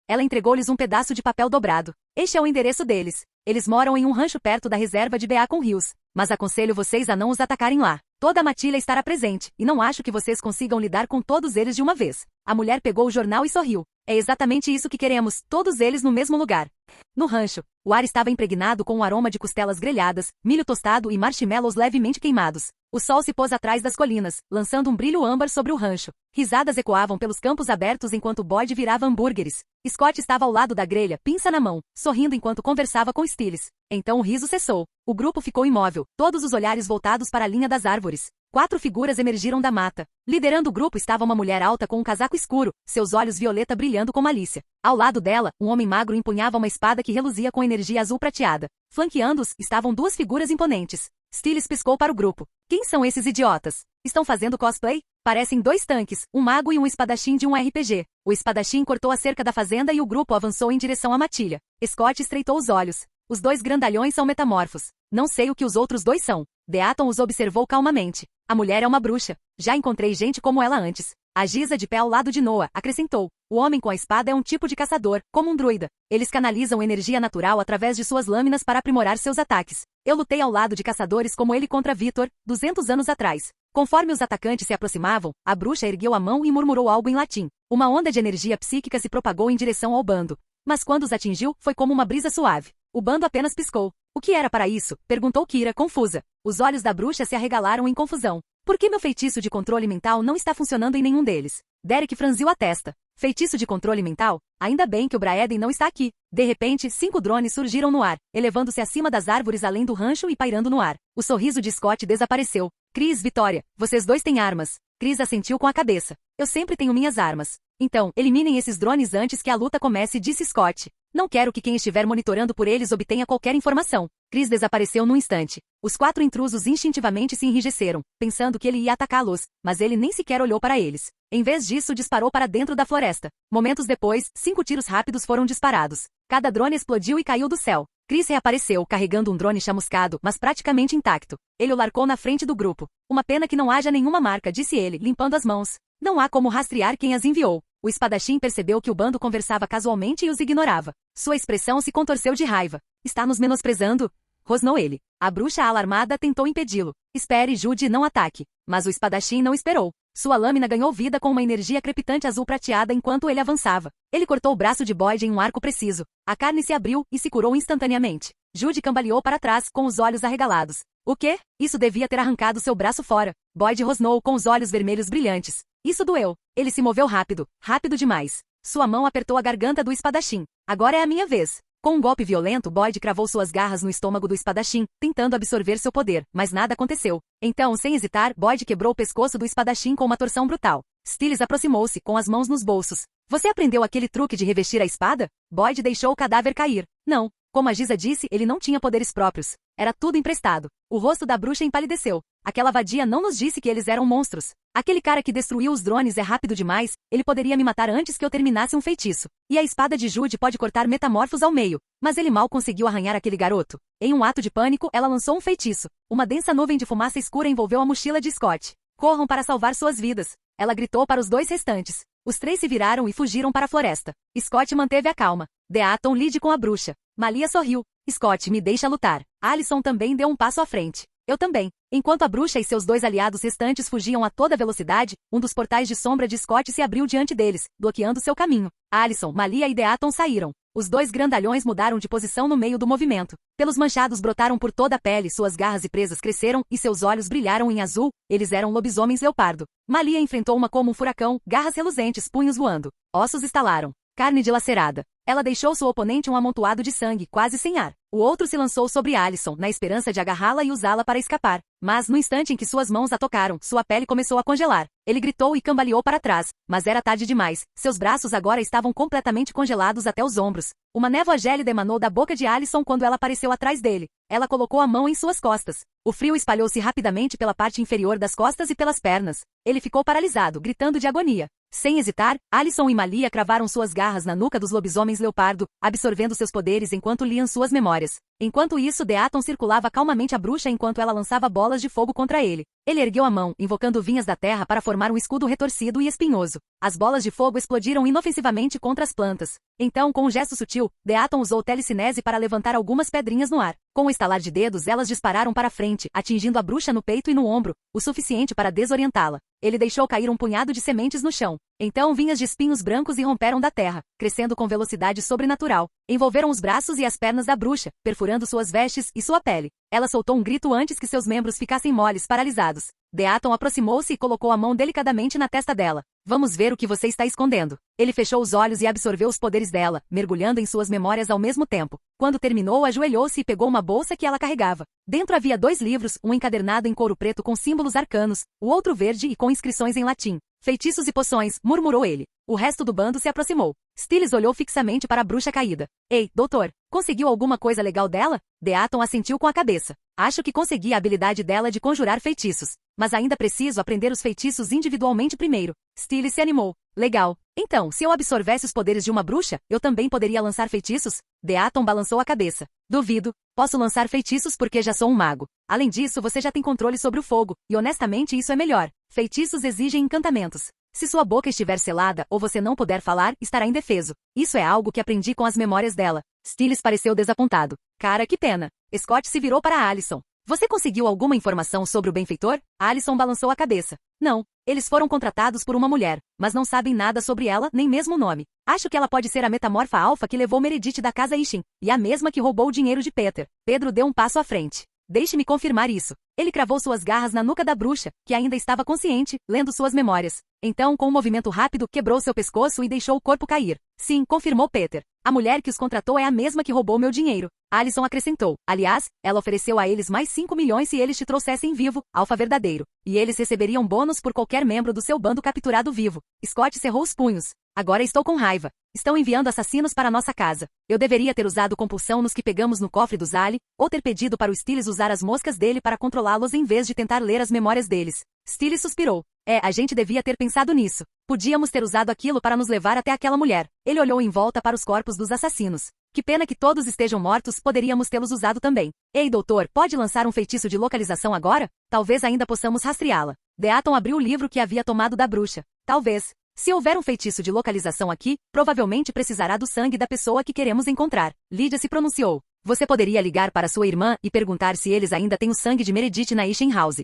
Ela entregou-lhes um pedaço de papel dobrado. Este é o endereço deles. Eles moram em um rancho perto da reserva de Beacon Hills. Mas aconselho vocês a não os atacarem lá. Toda a matilha estará presente, e não acho que vocês consigam lidar com todos eles de uma vez. A mulher pegou o jornal e sorriu. É exatamente isso que queremos, todos eles no mesmo lugar. No rancho, o ar estava impregnado com um aroma de costelas grelhadas, milho tostado e marshmallows levemente queimados. O sol se pôs atrás das colinas, lançando um brilho âmbar sobre o rancho. Risadas ecoavam pelos campos abertos enquanto Boyd virava hambúrgueres. Scott estava ao lado da grelha, pinça na mão, sorrindo enquanto conversava com Stiles. Então o riso cessou. O grupo ficou imóvel, todos os olhares voltados para a linha das árvores. 4 figuras emergiram da mata. Liderando o grupo estava uma mulher alta com um casaco escuro, seus olhos violeta brilhando com malícia. Ao lado dela, um homem magro empunhava uma espada que reluzia com energia azul prateada. Flanqueando-os estavam 2 figuras imponentes. Stiles piscou para o grupo. Quem são esses idiotas? Estão fazendo cosplay? Parecem 2 tanques, um mago e um espadachim de um RPG. O espadachim cortou a cerca da fazenda e o grupo avançou em direção à matilha. Scott estreitou os olhos. Os 2 grandalhões são metamorfos. Não sei o que os outros 2 são. Deaton os observou calmamente. A mulher é uma bruxa. Já encontrei gente como ela antes. A Giza de pé ao lado de Noah acrescentou. O homem com a espada é um tipo de caçador, como um druida. Eles canalizam energia natural através de suas lâminas para aprimorar seus ataques. Eu lutei ao lado de caçadores como ele contra Victor, 200 anos atrás. Conforme os atacantes se aproximavam, a bruxa ergueu a mão e murmurou algo em latim. Uma onda de energia psíquica se propagou em direção ao bando. Mas quando os atingiu, foi como uma brisa suave. O bando apenas piscou. O que era para isso? Perguntou Kira, confusa. Os olhos da bruxa se arregalaram em confusão. Por que meu feitiço de controle mental não está funcionando em nenhum deles? Derek franziu a testa. Feitiço de controle mental? Ainda bem que o Braeden não está aqui. De repente, 5 drones surgiram no ar, elevando-se acima das árvores além do rancho e pairando no ar. O sorriso de Scott desapareceu. Chris, Vitória, vocês 2 têm armas. Chris assentiu com a cabeça. Eu sempre tenho minhas armas. Então, eliminem esses drones antes que a luta comece, disse Scott. Não quero que quem estiver monitorando por eles obtenha qualquer informação. Chris desapareceu num instante. Os 4 intrusos instintivamente se enrijeceram, pensando que ele ia atacá-los, mas ele nem sequer olhou para eles. Em vez disso, disparou para dentro da floresta. Momentos depois, 5 tiros rápidos foram disparados. Cada drone explodiu e caiu do céu. Chris reapareceu, carregando um drone chamuscado, mas praticamente intacto. Ele o largou na frente do grupo. Uma pena que não haja nenhuma marca, disse ele, limpando as mãos. Não há como rastrear quem as enviou. O espadachim percebeu que o bando conversava casualmente e os ignorava. Sua expressão se contorceu de raiva. Está nos menosprezando? Rosnou ele. A bruxa alarmada tentou impedi-lo. Espere, Jude, não ataque. Mas o espadachim não esperou. Sua lâmina ganhou vida com uma energia crepitante azul prateada enquanto ele avançava. Ele cortou o braço de Boyd em um arco preciso. A carne se abriu e se curou instantaneamente. Jude cambaleou para trás com os olhos arregalados. O quê? Isso devia ter arrancado seu braço fora. Boyd rosnou com os olhos vermelhos brilhantes. Isso doeu. Ele se moveu rápido, rápido demais. Sua mão apertou a garganta do espadachim. Agora é a minha vez. Com um golpe violento, Boyd cravou suas garras no estômago do espadachim, tentando absorver seu poder, mas nada aconteceu. Então, sem hesitar, Boyd quebrou o pescoço do espadachim com uma torção brutal. Stiles aproximou-se, com as mãos nos bolsos. Você aprendeu aquele truque de revestir a espada? Boyd deixou o cadáver cair. Não. Como a Giza disse, ele não tinha poderes próprios. Era tudo emprestado. O rosto da bruxa empalideceu. Aquela vadia não nos disse que eles eram monstros. Aquele cara que destruiu os drones é rápido demais, ele poderia me matar antes que eu terminasse um feitiço. E a espada de Jude pode cortar metamorfos ao meio. Mas ele mal conseguiu arranhar aquele garoto. Em um ato de pânico, ela lançou um feitiço. Uma densa nuvem de fumaça escura envolveu a mochila de Scott. Corram para salvar suas vidas. Ela gritou para os 2 restantes. Os 3 se viraram e fugiram para a floresta. Scott manteve a calma. Deaton lide com a bruxa. Malia sorriu. Scott, me deixa lutar. Alyson também deu um passo à frente. Eu também. Enquanto a bruxa e seus 2 aliados restantes fugiam a toda velocidade, um dos portais de sombra de Scott se abriu diante deles, bloqueando seu caminho. Alyson, Malia e Deaton saíram. Os 2 grandalhões mudaram de posição no meio do movimento. Pelos manchados brotaram por toda a pele, suas garras e presas cresceram e seus olhos brilharam em azul. Eles eram lobisomens leopardo. Malia enfrentou uma como um furacão, garras reluzentes, punhos voando. Ossos estalaram. Carne dilacerada. Ela deixou seu oponente um amontoado de sangue, quase sem ar. O outro se lançou sobre Alyson, na esperança de agarrá-la e usá-la para escapar. Mas, no instante em que suas mãos a tocaram, sua pele começou a congelar. Ele gritou e cambaleou para trás, mas era tarde demais. Seus braços agora estavam completamente congelados até os ombros. Uma névoa gélida emanou da boca de Alyson quando ela apareceu atrás dele. Ela colocou a mão em suas costas. O frio espalhou-se rapidamente pela parte inferior das costas e pelas pernas. Ele ficou paralisado, gritando de agonia. Sem hesitar, Alyson e Malia cravaram suas garras na nuca dos lobisomens leopardo, absorvendo seus poderes enquanto liam suas memórias. Enquanto isso, Deaton circulava calmamente a bruxa enquanto ela lançava bolas de fogo contra ele. Ele ergueu a mão, invocando vinhas da terra para formar um escudo retorcido e espinhoso. As bolas de fogo explodiram inofensivamente contra as plantas. Então, com um gesto sutil, Deaton usou telecinese para levantar algumas pedrinhas no ar. Com o estalar de dedos, elas dispararam para frente, atingindo a bruxa no peito e no ombro, o suficiente para desorientá-la. Ele deixou cair um punhado de sementes no chão. Então vinhas de espinhos brancos irromperam da terra, crescendo com velocidade sobrenatural. Envolveram os braços e as pernas da bruxa, perfurando suas vestes e sua pele. Ela soltou um grito antes que seus membros ficassem moles, paralisados. Deaton aproximou-se e colocou a mão delicadamente na testa dela. Vamos ver o que você está escondendo. Ele fechou os olhos e absorveu os poderes dela, mergulhando em suas memórias ao mesmo tempo. Quando terminou, ajoelhou-se e pegou uma bolsa que ela carregava. Dentro havia 2 livros, um encadernado em couro preto com símbolos arcanos, o outro verde e com inscrições em latim. Feitiços e poções, murmurou ele. O resto do bando se aproximou. Styles olhou fixamente para a bruxa caída. Ei, doutor, conseguiu alguma coisa legal dela? Deaton assentiu com a cabeça. Acho que consegui a habilidade dela de conjurar feitiços. Mas ainda preciso aprender os feitiços individualmente primeiro. Styles se animou. Legal. Então, se eu absorvesse os poderes de uma bruxa, eu também poderia lançar feitiços? Deaton balançou a cabeça. Duvido. Posso lançar feitiços porque já sou um mago. Além disso, você já tem controle sobre o fogo, e honestamente isso é melhor. Feitiços exigem encantamentos. Se sua boca estiver selada ou você não puder falar, estará indefeso. Isso é algo que aprendi com as memórias dela. Styles pareceu desapontado. Cara, que pena. Scott se virou para Alison. Você conseguiu alguma informação sobre o benfeitor? Alison balançou a cabeça. Não. Eles foram contratados por uma mulher, mas não sabem nada sobre ela, nem mesmo o nome. Acho que ela pode ser a metamorfa alfa que levou Meredith da casa Ishin, e a mesma que roubou o dinheiro de Peter. Pedro deu um passo à frente. Deixe-me confirmar isso. Ele cravou suas garras na nuca da bruxa, que ainda estava consciente, lendo suas memórias. Então, com um movimento rápido, quebrou seu pescoço e deixou o corpo cair. Sim, confirmou Peter. A mulher que os contratou é a mesma que roubou meu dinheiro. Alison acrescentou. Aliás, ela ofereceu a eles mais 5 milhões se eles te trouxessem vivo, alfa verdadeiro. E eles receberiam bônus por qualquer membro do seu bando capturado vivo. Scott cerrou os punhos. Agora estou com raiva. Estão enviando assassinos para nossa casa. Eu deveria ter usado compulsão nos que pegamos no cofre do Zali, ou ter pedido para o Styles usar as moscas dele para controlá-los em vez de tentar ler as memórias deles. Styles suspirou. A gente devia ter pensado nisso. Podíamos ter usado aquilo para nos levar até aquela mulher. Ele olhou em volta para os corpos dos assassinos. Que pena que todos estejam mortos, poderíamos tê-los usado também. Ei, doutor, pode lançar um feitiço de localização agora? Talvez ainda possamos rastreá-la. Deaton abriu o livro que havia tomado da bruxa. Talvez. Se houver um feitiço de localização aqui, provavelmente precisará do sangue da pessoa que queremos encontrar. Lydia se pronunciou. Você poderia ligar para sua irmã e perguntar se eles ainda têm o sangue de Meredith na Ishin House.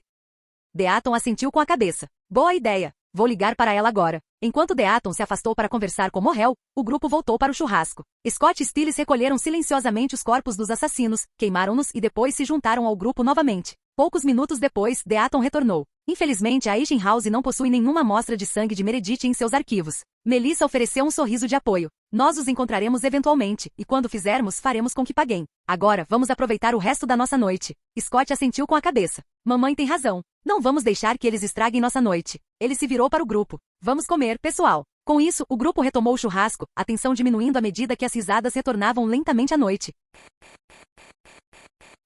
Deaton assentiu com a cabeça. Boa ideia. Vou ligar para ela agora. Enquanto Deaton se afastou para conversar com Morrel, o grupo voltou para o churrasco. Scott e Styles recolheram silenciosamente os corpos dos assassinos, queimaram-nos e depois se juntaram ao grupo novamente. Poucos minutos depois, Deaton retornou. Infelizmente, a Ishin House não possui nenhuma amostra de sangue de Meredith em seus arquivos. Melissa ofereceu um sorriso de apoio. Nós os encontraremos eventualmente, e quando fizermos, faremos com que paguem. Agora, vamos aproveitar o resto da nossa noite. Scott assentiu com a cabeça. Mamãe tem razão. Não vamos deixar que eles estraguem nossa noite. Ele se virou para o grupo. Vamos comer, pessoal. Com isso, o grupo retomou o churrasco, a tensão diminuindo à medida que as risadas retornavam lentamente à noite.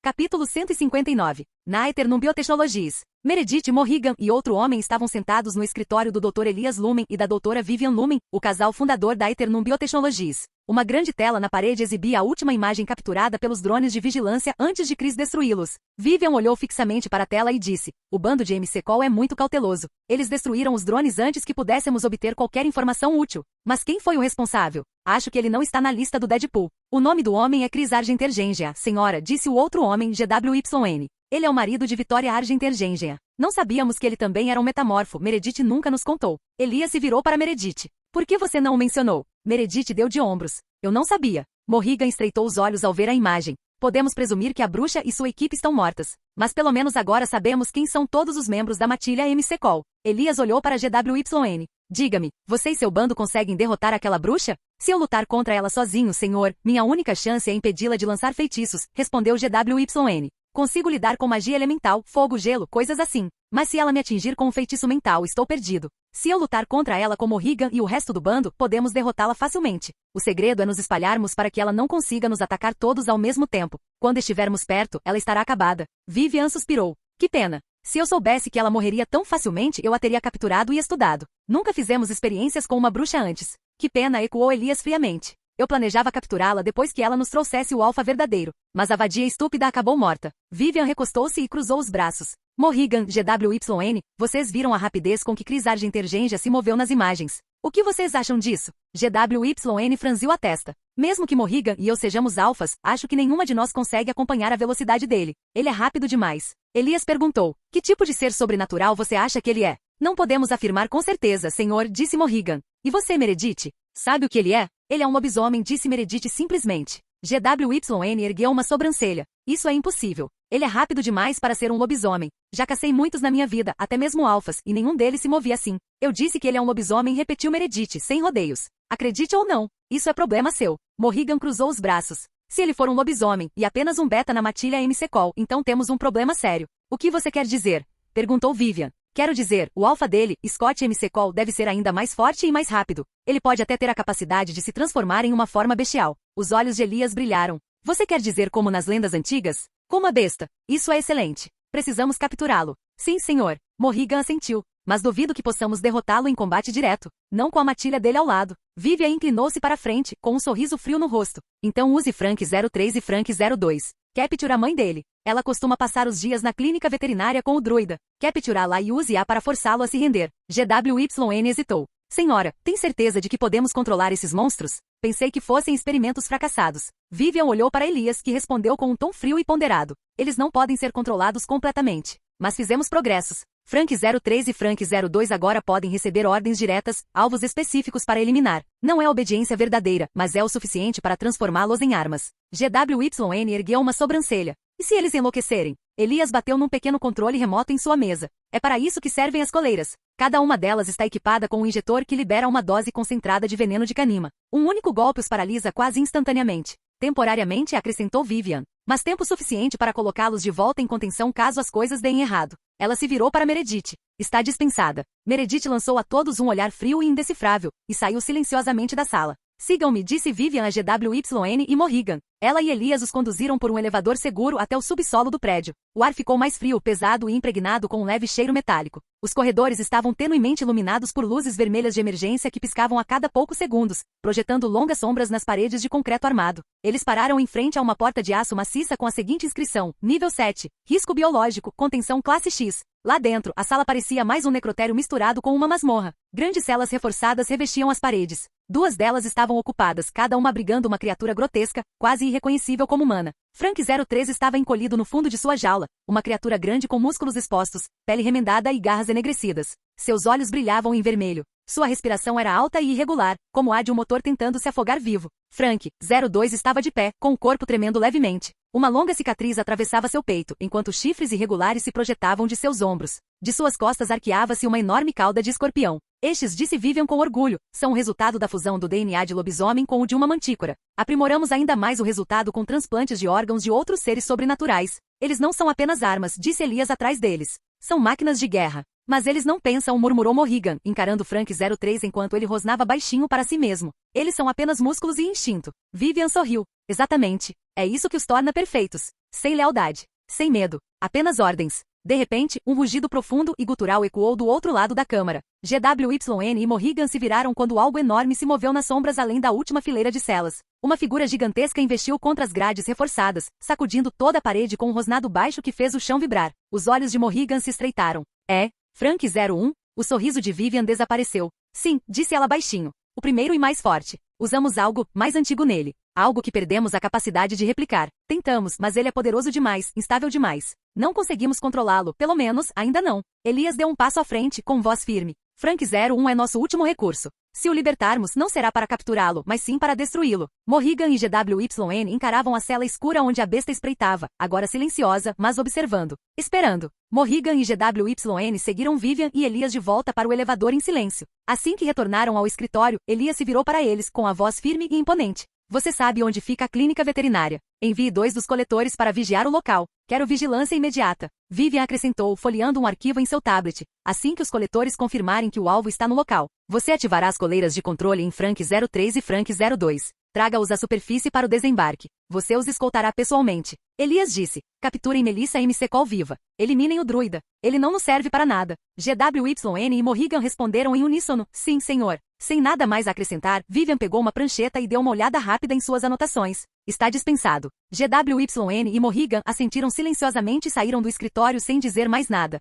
Capítulo 159. Na Aeternum Biotechnologies. Meredith Morrigan e outro homem estavam sentados no escritório do Dr. Elias Lumen e da Dra. Vivian Lumen, o casal fundador da Aeternum Biotechnologies. Uma grande tela na parede exibia a última imagem capturada pelos drones de vigilância antes de Chris destruí-los. Vivian olhou fixamente para a tela e disse, o bando de MC Call é muito cauteloso. Eles destruíram os drones antes que pudéssemos obter qualquer informação útil. Mas quem foi o responsável? Acho que ele não está na lista do Deadpool. O nome do homem é Chris Argentergengia, senhora, disse o outro homem, GWYN. Ele é o marido de Victoria Argentergengia. Não sabíamos que ele também era um metamorfo, Meredith nunca nos contou. Elias se virou para Meredith. Por que você não o mencionou? Meredith deu de ombros. Eu não sabia. Morrigan estreitou os olhos ao ver a imagem. Podemos presumir que a bruxa e sua equipe estão mortas. Mas pelo menos agora sabemos quem são todos os membros da matilha MC Call. Elias olhou para GWYN. Diga-me, você e seu bando conseguem derrotar aquela bruxa? Se eu lutar contra ela sozinho, senhor, minha única chance é impedi-la de lançar feitiços, respondeu GWYN. Consigo lidar com magia elemental, fogo, gelo, coisas assim. Mas se ela me atingir com um feitiço mental, estou perdido. Se eu lutar contra ela com Morrigan e o resto do bando, podemos derrotá-la facilmente. O segredo é nos espalharmos para que ela não consiga nos atacar todos ao mesmo tempo. Quando estivermos perto, ela estará acabada. Vivian suspirou. Que pena. Se eu soubesse que ela morreria tão facilmente, eu a teria capturado e estudado. Nunca fizemos experiências com uma bruxa antes. Que pena, ecoou Elias friamente. Eu planejava capturá-la depois que ela nos trouxesse o alfa verdadeiro. Mas a vadia estúpida acabou morta. Vivian recostou-se e cruzou os braços. Morrigan, GWYN, vocês viram a rapidez com que Chris Argentergengia se moveu nas imagens. O que vocês acham disso? GWYN franziu a testa. Mesmo que Morrigan e eu sejamos alfas, acho que nenhuma de nós consegue acompanhar a velocidade dele. Ele é rápido demais. Elias perguntou, que tipo de ser sobrenatural você acha que ele é? Não podemos afirmar com certeza, senhor, disse Morrigan. E você, Meredith? Sabe o que ele é? Ele é um lobisomem, disse Meredith simplesmente. GWYN ergueu uma sobrancelha. Isso é impossível. Ele é rápido demais para ser um lobisomem. Já cacei muitos na minha vida, até mesmo alfas, e nenhum deles se movia assim. Eu disse que ele é um lobisomem, repetiu Meredith, sem rodeios. Acredite ou não, isso é problema seu. Morrigan cruzou os braços. Se ele for um lobisomem, e apenas um beta na matilha MC-Call, então temos um problema sério. O que você quer dizer? Perguntou Vivian. Quero dizer, o alfa dele, Scott MC-Call, deve ser ainda mais forte e mais rápido. Ele pode até ter a capacidade de se transformar em uma forma bestial. Os olhos de Elias brilharam. Você quer dizer como nas lendas antigas? Como a besta. Isso é excelente. Precisamos capturá-lo. Sim, senhor. Morrigan assentiu. Mas duvido que possamos derrotá-lo em combate direto. Não com a matilha dele ao lado. Vivian inclinou-se para frente, com um sorriso frio no rosto. Então use Frank 03 e Frank 02. Capture a mãe dele. Ela costuma passar os dias na clínica veterinária com o druida. Capturá-la e use-a para forçá-lo a se render. GWYN hesitou. Senhora, tem certeza de que podemos controlar esses monstros? Pensei que fossem experimentos fracassados. Vivian olhou para Elias, que respondeu com um tom frio e ponderado. Eles não podem ser controlados completamente. Mas fizemos progressos. Frank 03 e Frank 02 agora podem receber ordens diretas, alvos específicos para eliminar. Não é obediência verdadeira, mas é o suficiente para transformá-los em armas. GWYN ergueu uma sobrancelha. E se eles enlouquecerem? Elias bateu num pequeno controle remoto em sua mesa. É para isso que servem as coleiras. Cada uma delas está equipada com um injetor que libera uma dose concentrada de veneno de canima. Um único golpe os paralisa quase instantaneamente. Temporariamente, acrescentou Vivian. Mas tempo suficiente para colocá-los de volta em contenção caso as coisas deem errado. Ela se virou para Meredith. Está dispensada. Meredith lançou a todos um olhar frio e indecifrável, e saiu silenciosamente da sala. Sigam-me, disse Vivian a GWYN e Morrigan. Ela e Elias os conduziram por um elevador seguro até o subsolo do prédio. O ar ficou mais frio, pesado e impregnado com um leve cheiro metálico. Os corredores estavam tenuemente iluminados por luzes vermelhas de emergência que piscavam a cada poucos segundos, projetando longas sombras nas paredes de concreto armado. Eles pararam em frente a uma porta de aço maciça com a seguinte inscrição: Nível 7, Risco Biológico, Contenção Classe X. Lá dentro, a sala parecia mais um necrotério misturado com uma masmorra. Grandes celas reforçadas revestiam as paredes. Duas delas estavam ocupadas, cada uma abrigando uma criatura grotesca, quase irreconhecível como humana. Frank 03 estava encolhido no fundo de sua jaula, uma criatura grande com músculos expostos, pele remendada e garras enegrecidas. Seus olhos brilhavam em vermelho. Sua respiração era alta e irregular, como a de um motor tentando se afogar vivo. Frank 02 estava de pé, com o corpo tremendo levemente. Uma longa cicatriz atravessava seu peito, enquanto chifres irregulares se projetavam de seus ombros. De suas costas arqueava-se uma enorme cauda de escorpião. Estes, disse Vivian com orgulho, são o resultado da fusão do DNA de lobisomem com o de uma mantícora. Aprimoramos ainda mais o resultado com transplantes de órgãos de outros seres sobrenaturais. Eles não são apenas armas, disse Elias atrás deles. São máquinas de guerra. Mas eles não pensam, murmurou Morrigan, encarando Frank 03 enquanto ele rosnava baixinho para si mesmo. Eles são apenas músculos e instinto. Vivian sorriu. Exatamente. É isso que os torna perfeitos. Sem lealdade. Sem medo. Apenas ordens. De repente, um rugido profundo e gutural ecoou do outro lado da câmara. GWYN e Morrigan se viraram quando algo enorme se moveu nas sombras além da última fileira de celas. Uma figura gigantesca investiu contra as grades reforçadas, sacudindo toda a parede com um rosnado baixo que fez o chão vibrar. Os olhos de Morrigan se estreitaram. É? Frank 01? O sorriso de Vivian desapareceu. Sim, disse ela baixinho. O primeiro e mais forte. Usamos algo mais antigo nele. Algo que perdemos a capacidade de replicar. Tentamos, mas ele é poderoso demais, instável demais. Não conseguimos controlá-lo, pelo menos, ainda não. Elias deu um passo à frente, com voz firme. Frank 01 é nosso último recurso. Se o libertarmos, não será para capturá-lo, mas sim para destruí-lo. Morrigan e GWYN encaravam a cela escura onde a besta espreitava, agora silenciosa, mas observando. Esperando. Morrigan e GWYN seguiram Vivian e Elias de volta para o elevador em silêncio. Assim que retornaram ao escritório, Elias se virou para eles, com a voz firme e imponente. Você sabe onde fica a clínica veterinária. Envie 2 dos coletores para vigiar o local. Quero vigilância imediata. Vivian acrescentou, folheando um arquivo em seu tablet. Assim que os coletores confirmarem que o alvo está no local, você ativará as coleiras de controle em Frank 03 e Frank 02. Traga-os à superfície para o desembarque. Você os escoltará pessoalmente. Elias disse. Capturem Melissa MC-Call viva. Eliminem o druida. Ele não nos serve para nada. GWYN e Morrigan responderam em uníssono. Sim, senhor. Sem nada mais a acrescentar, Vivian pegou uma prancheta e deu uma olhada rápida em suas anotações. Está dispensado. GWYN e Morrigan assentiram silenciosamente e saíram do escritório sem dizer mais nada.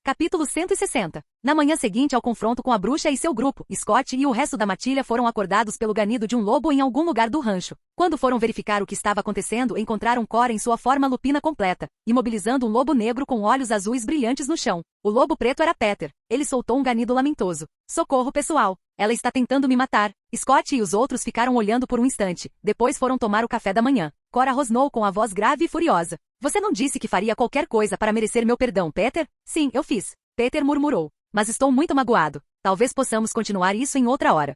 Capítulo 160. Na manhã seguinte ao confronto com a bruxa e seu grupo, Scott e o resto da matilha foram acordados pelo ganido de um lobo em algum lugar do rancho. Quando foram verificar o que estava acontecendo, encontraram Cora em sua forma lupina completa, imobilizando um lobo negro com olhos azuis brilhantes no chão. O lobo preto era Peter. Ele soltou um ganido lamentoso. Socorro, pessoal! Ela está tentando me matar. Scott e os outros ficaram olhando por um instante. Depois foram tomar o café da manhã. Cora rosnou com a voz grave e furiosa. Você não disse que faria qualquer coisa para merecer meu perdão, Peter? Sim, eu fiz. Peter murmurou. Mas estou muito magoado. Talvez possamos continuar isso em outra hora.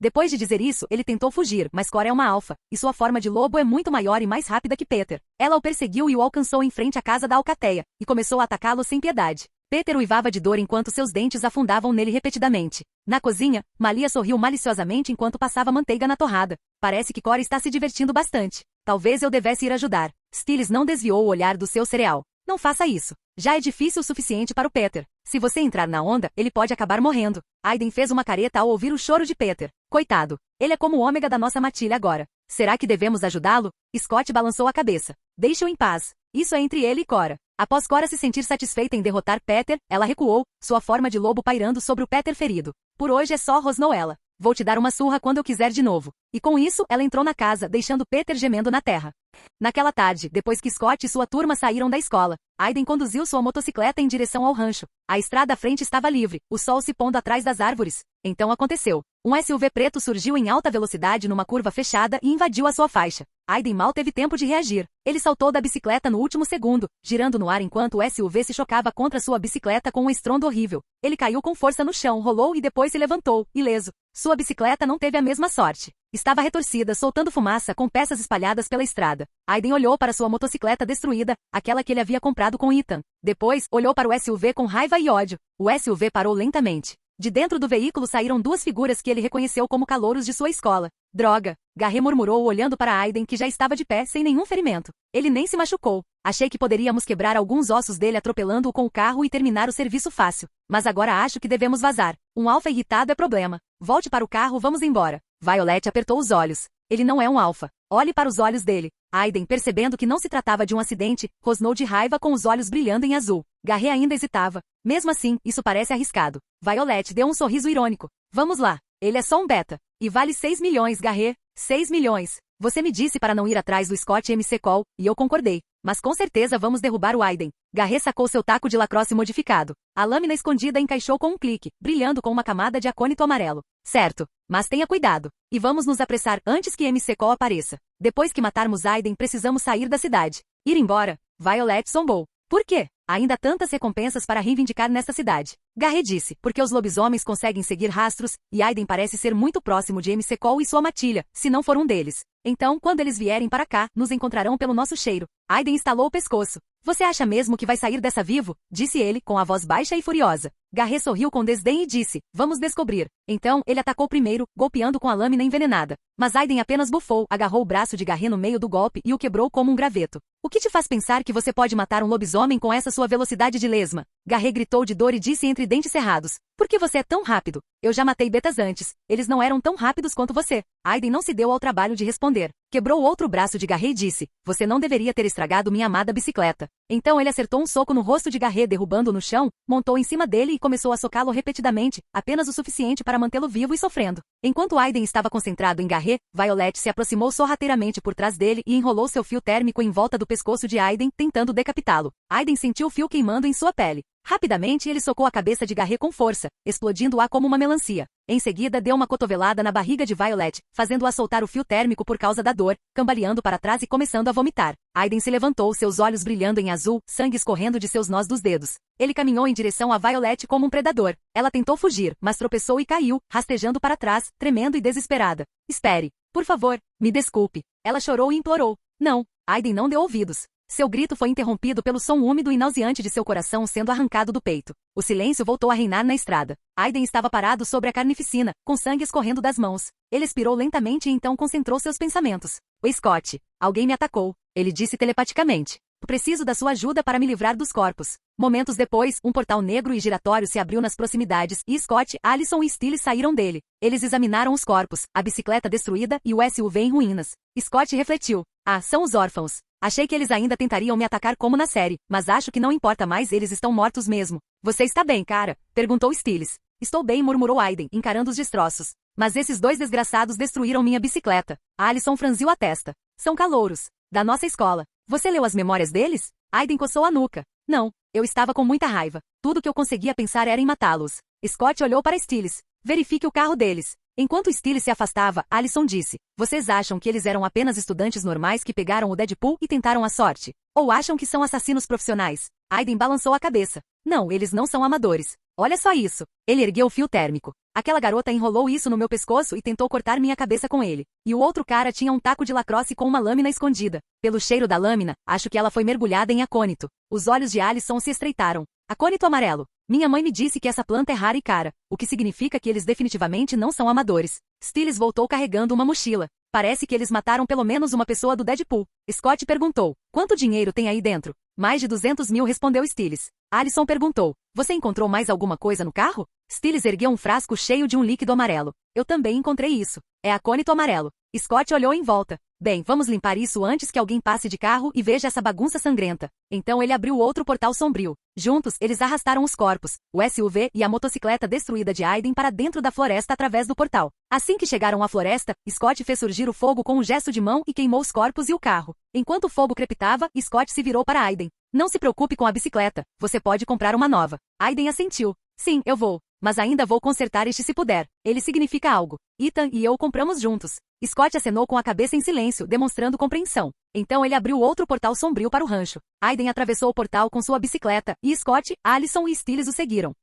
Depois de dizer isso, ele tentou fugir, mas Cora é uma alfa, e sua forma de lobo é muito maior e mais rápida que Peter. Ela o perseguiu e o alcançou em frente à casa da alcateia, e começou a atacá-lo sem piedade. Peter uivava de dor enquanto seus dentes afundavam nele repetidamente. Na cozinha, Malia sorriu maliciosamente enquanto passava manteiga na torrada. Parece que Cora está se divertindo bastante. Talvez eu devesse ir ajudar. Stiles não desviou o olhar do seu cereal. Não faça isso. Já é difícil o suficiente para o Peter. Se você entrar na onda, ele pode acabar morrendo. Aiden fez uma careta ao ouvir o choro de Peter. Coitado. Ele é como o ômega da nossa matilha agora. Será que devemos ajudá-lo? Scott balançou a cabeça. Deixe-o em paz. Isso é entre ele e Cora. Após Cora se sentir satisfeita em derrotar Peter, ela recuou, sua forma de lobo pairando sobre o Peter ferido. Por hoje é só, rosnou ela. Vou te dar uma surra quando eu quiser de novo. E com isso, ela entrou na casa, deixando Peter gemendo na terra. Naquela tarde, depois que Scott e sua turma saíram da escola, Aiden conduziu sua motocicleta em direção ao rancho. A estrada à frente estava livre, o sol se pondo atrás das árvores. Então aconteceu. Um SUV preto surgiu em alta velocidade numa curva fechada e invadiu a sua faixa. Aiden mal teve tempo de reagir. Ele saltou da bicicleta no último segundo, girando no ar enquanto o SUV se chocava contra sua bicicleta com um estrondo horrível. Ele caiu com força no chão, rolou e depois se levantou, ileso. Sua bicicleta não teve a mesma sorte. Estava retorcida, soltando fumaça com peças espalhadas pela estrada. Aiden olhou para sua motocicleta destruída, aquela que ele havia comprado com Ethan. Depois, olhou para o SUV com raiva e ódio. O SUV parou lentamente. De dentro do veículo saíram duas figuras que ele reconheceu como calouros de sua escola. Droga! Garret murmurou olhando para Aiden, que já estava de pé, sem nenhum ferimento. Ele nem se machucou. Achei que poderíamos quebrar alguns ossos dele atropelando-o com o carro e terminar o serviço fácil. Mas agora acho que devemos vazar. Um alfa irritado é problema. Volte para o carro, vamos embora. Violet apertou os olhos. Ele não é um alfa. Olhe para os olhos dele. Aiden, percebendo que não se tratava de um acidente, rosnou de raiva com os olhos brilhando em azul. Garret ainda hesitava. Mesmo assim, isso parece arriscado. Violet deu um sorriso irônico. Vamos lá. Ele é só um beta. E vale 6 milhões, Garret. 6 milhões. Você me disse para não ir atrás do Scott MC Cole, e eu concordei. Mas com certeza vamos derrubar o Aiden. Garret sacou seu taco de lacrosse modificado. A lâmina escondida encaixou com um clique, brilhando com uma camada de acônito amarelo. Certo. Mas tenha cuidado. E vamos nos apressar antes que MC Cole apareça. Depois que matarmos Aiden, precisamos sair da cidade. Ir embora. Violet zombou. Por quê? Ainda tantas recompensas para reivindicar nesta cidade. Garret disse, porque os lobisomens conseguem seguir rastros, e Aiden parece ser muito próximo de MC Cole e sua matilha, se não for um deles. Então, quando eles vierem para cá, nos encontrarão pelo nosso cheiro. Aiden estalou o pescoço. Você acha mesmo que vai sair dessa vivo? Disse ele, com a voz baixa e furiosa. Garret sorriu com desdém e disse, vamos descobrir. Então, ele atacou primeiro, golpeando com a lâmina envenenada. Mas Aiden apenas bufou, agarrou o braço de Garret no meio do golpe e o quebrou como um graveto. O que te faz pensar que você pode matar um lobisomem com essa sua velocidade de lesma? Garret gritou de dor e disse entre dentes cerrados. Por que você é tão rápido? Eu já matei betas antes. Eles não eram tão rápidos quanto você. Aiden não se deu ao trabalho de responder. Quebrou o outro braço de Garret e disse, você não deveria ter estragado minha amada bicicleta. Então ele acertou um soco no rosto de Garret, derrubando-o no chão, montou em cima dele e começou a socá-lo repetidamente, apenas o suficiente para mantê-lo vivo e sofrendo. Enquanto Aiden estava concentrado em Garret, Violet se aproximou sorrateiramente por trás dele e enrolou seu fio térmico em volta do pescoço de Aiden, tentando decapitá-lo. Aiden sentiu o fio queimando em sua pele. Rapidamente ele socou a cabeça de Garret com força, explodindo-a como uma melancia. Em seguida deu uma cotovelada na barriga de Violet, fazendo-a soltar o fio térmico por causa da dor, cambaleando para trás e começando a vomitar. Aiden se levantou, seus olhos brilhando em azul, sangue escorrendo de seus nós dos dedos. Ele caminhou em direção a Violet como um predador. Ela tentou fugir, mas tropeçou e caiu, rastejando para trás, tremendo e desesperada. Espere. Por favor, me desculpe. Ela chorou e implorou. Não. Aiden não deu ouvidos. Seu grito foi interrompido pelo som úmido e nauseante de seu coração sendo arrancado do peito. O silêncio voltou a reinar na estrada. Aiden estava parado sobre a carnificina, com sangue escorrendo das mãos. Ele expirou lentamente e então concentrou seus pensamentos. O Scott. Alguém me atacou. Ele disse telepaticamente. Preciso da sua ajuda para me livrar dos corpos. Momentos depois, um portal negro e giratório se abriu nas proximidades e Scott, Allison e Stiles saíram dele. Eles examinaram os corpos, a bicicleta destruída e o SUV em ruínas. Scott refletiu. Ah, são os órfãos. Achei que eles ainda tentariam me atacar como na série, mas acho que não importa mais, eles estão mortos mesmo. Você está bem, cara? Perguntou Stiles. Estou bem, murmurou Aiden, encarando os destroços. Mas esses dois desgraçados destruíram minha bicicleta. Alison franziu a testa. São calouros. Da nossa escola. Você leu as memórias deles? Aiden coçou a nuca. Não, eu estava com muita raiva. Tudo que eu conseguia pensar era em matá-los. Scott olhou para Stiles. Verifique o carro deles. Enquanto Stiles se afastava, Alison disse. Vocês acham que eles eram apenas estudantes normais que pegaram o Deadpool e tentaram a sorte? Ou acham que são assassinos profissionais? Aiden balançou a cabeça. Não, eles não são amadores. Olha só isso. Ele ergueu o fio térmico. Aquela garota enrolou isso no meu pescoço e tentou cortar minha cabeça com ele. E o outro cara tinha um taco de lacrosse com uma lâmina escondida. Pelo cheiro da lâmina, acho que ela foi mergulhada em acônito. Os olhos de Alison se estreitaram. Acônito amarelo. Minha mãe me disse que essa planta é rara e cara, o que significa que eles definitivamente não são amadores. Stiles voltou carregando uma mochila. Parece que eles mataram pelo menos uma pessoa do Deadpool. Scott perguntou. Quanto dinheiro tem aí dentro? Mais de 200 mil, respondeu Stiles. Alison perguntou. Você encontrou mais alguma coisa no carro? Stiles ergueu um frasco cheio de um líquido amarelo. Eu também encontrei isso. É acônito amarelo. Scott olhou em volta. Bem, vamos limpar isso antes que alguém passe de carro e veja essa bagunça sangrenta. Então ele abriu outro portal sombrio. Juntos, eles arrastaram os corpos, o SUV e a motocicleta destruída de Aiden para dentro da floresta através do portal. Assim que chegaram à floresta, Scott fez surgir o fogo com um gesto de mão e queimou os corpos e o carro. Enquanto o fogo crepitava, Scott se virou para Aiden. Não se preocupe com a bicicleta, você pode comprar uma nova. Aiden assentiu. Sim, eu vou. Mas ainda vou consertar este se puder. Ele significa algo. Ethan e eu compramos juntos. Scott acenou com a cabeça em silêncio, demonstrando compreensão. Então ele abriu outro portal sombrio para o rancho. Aiden atravessou o portal com sua bicicleta, e Scott, Alison e Stiles o seguiram.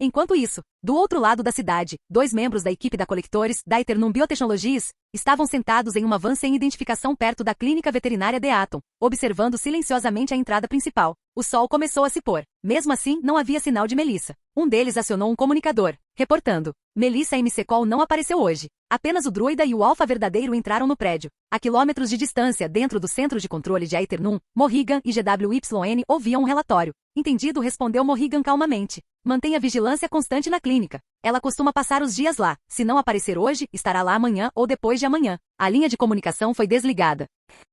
Enquanto isso, do outro lado da cidade, dois membros da equipe da Colectores, da Eternum Biotechnologies, estavam sentados em uma van sem identificação perto da clínica veterinária de Atom, observando silenciosamente a entrada principal. O sol começou a se pôr. Mesmo assim, não havia sinal de Melissa. Um deles acionou um comunicador, reportando. Melissa McCall não apareceu hoje. Apenas o druida e o alfa verdadeiro entraram no prédio. A quilômetros de distância, dentro do centro de controle de Aeternum, Morrigan e GWYN ouviam um relatório. Entendido, respondeu Morrigan calmamente. Mantenha vigilância constante na clínica. Ela costuma passar os dias lá. Se não aparecer hoje, estará lá amanhã ou depois de amanhã. A linha de comunicação foi desligada.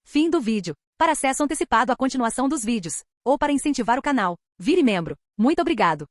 Fim do vídeo. Para acesso antecipado à continuação dos vídeos, ou para incentivar o canal, vire membro. Muito obrigado.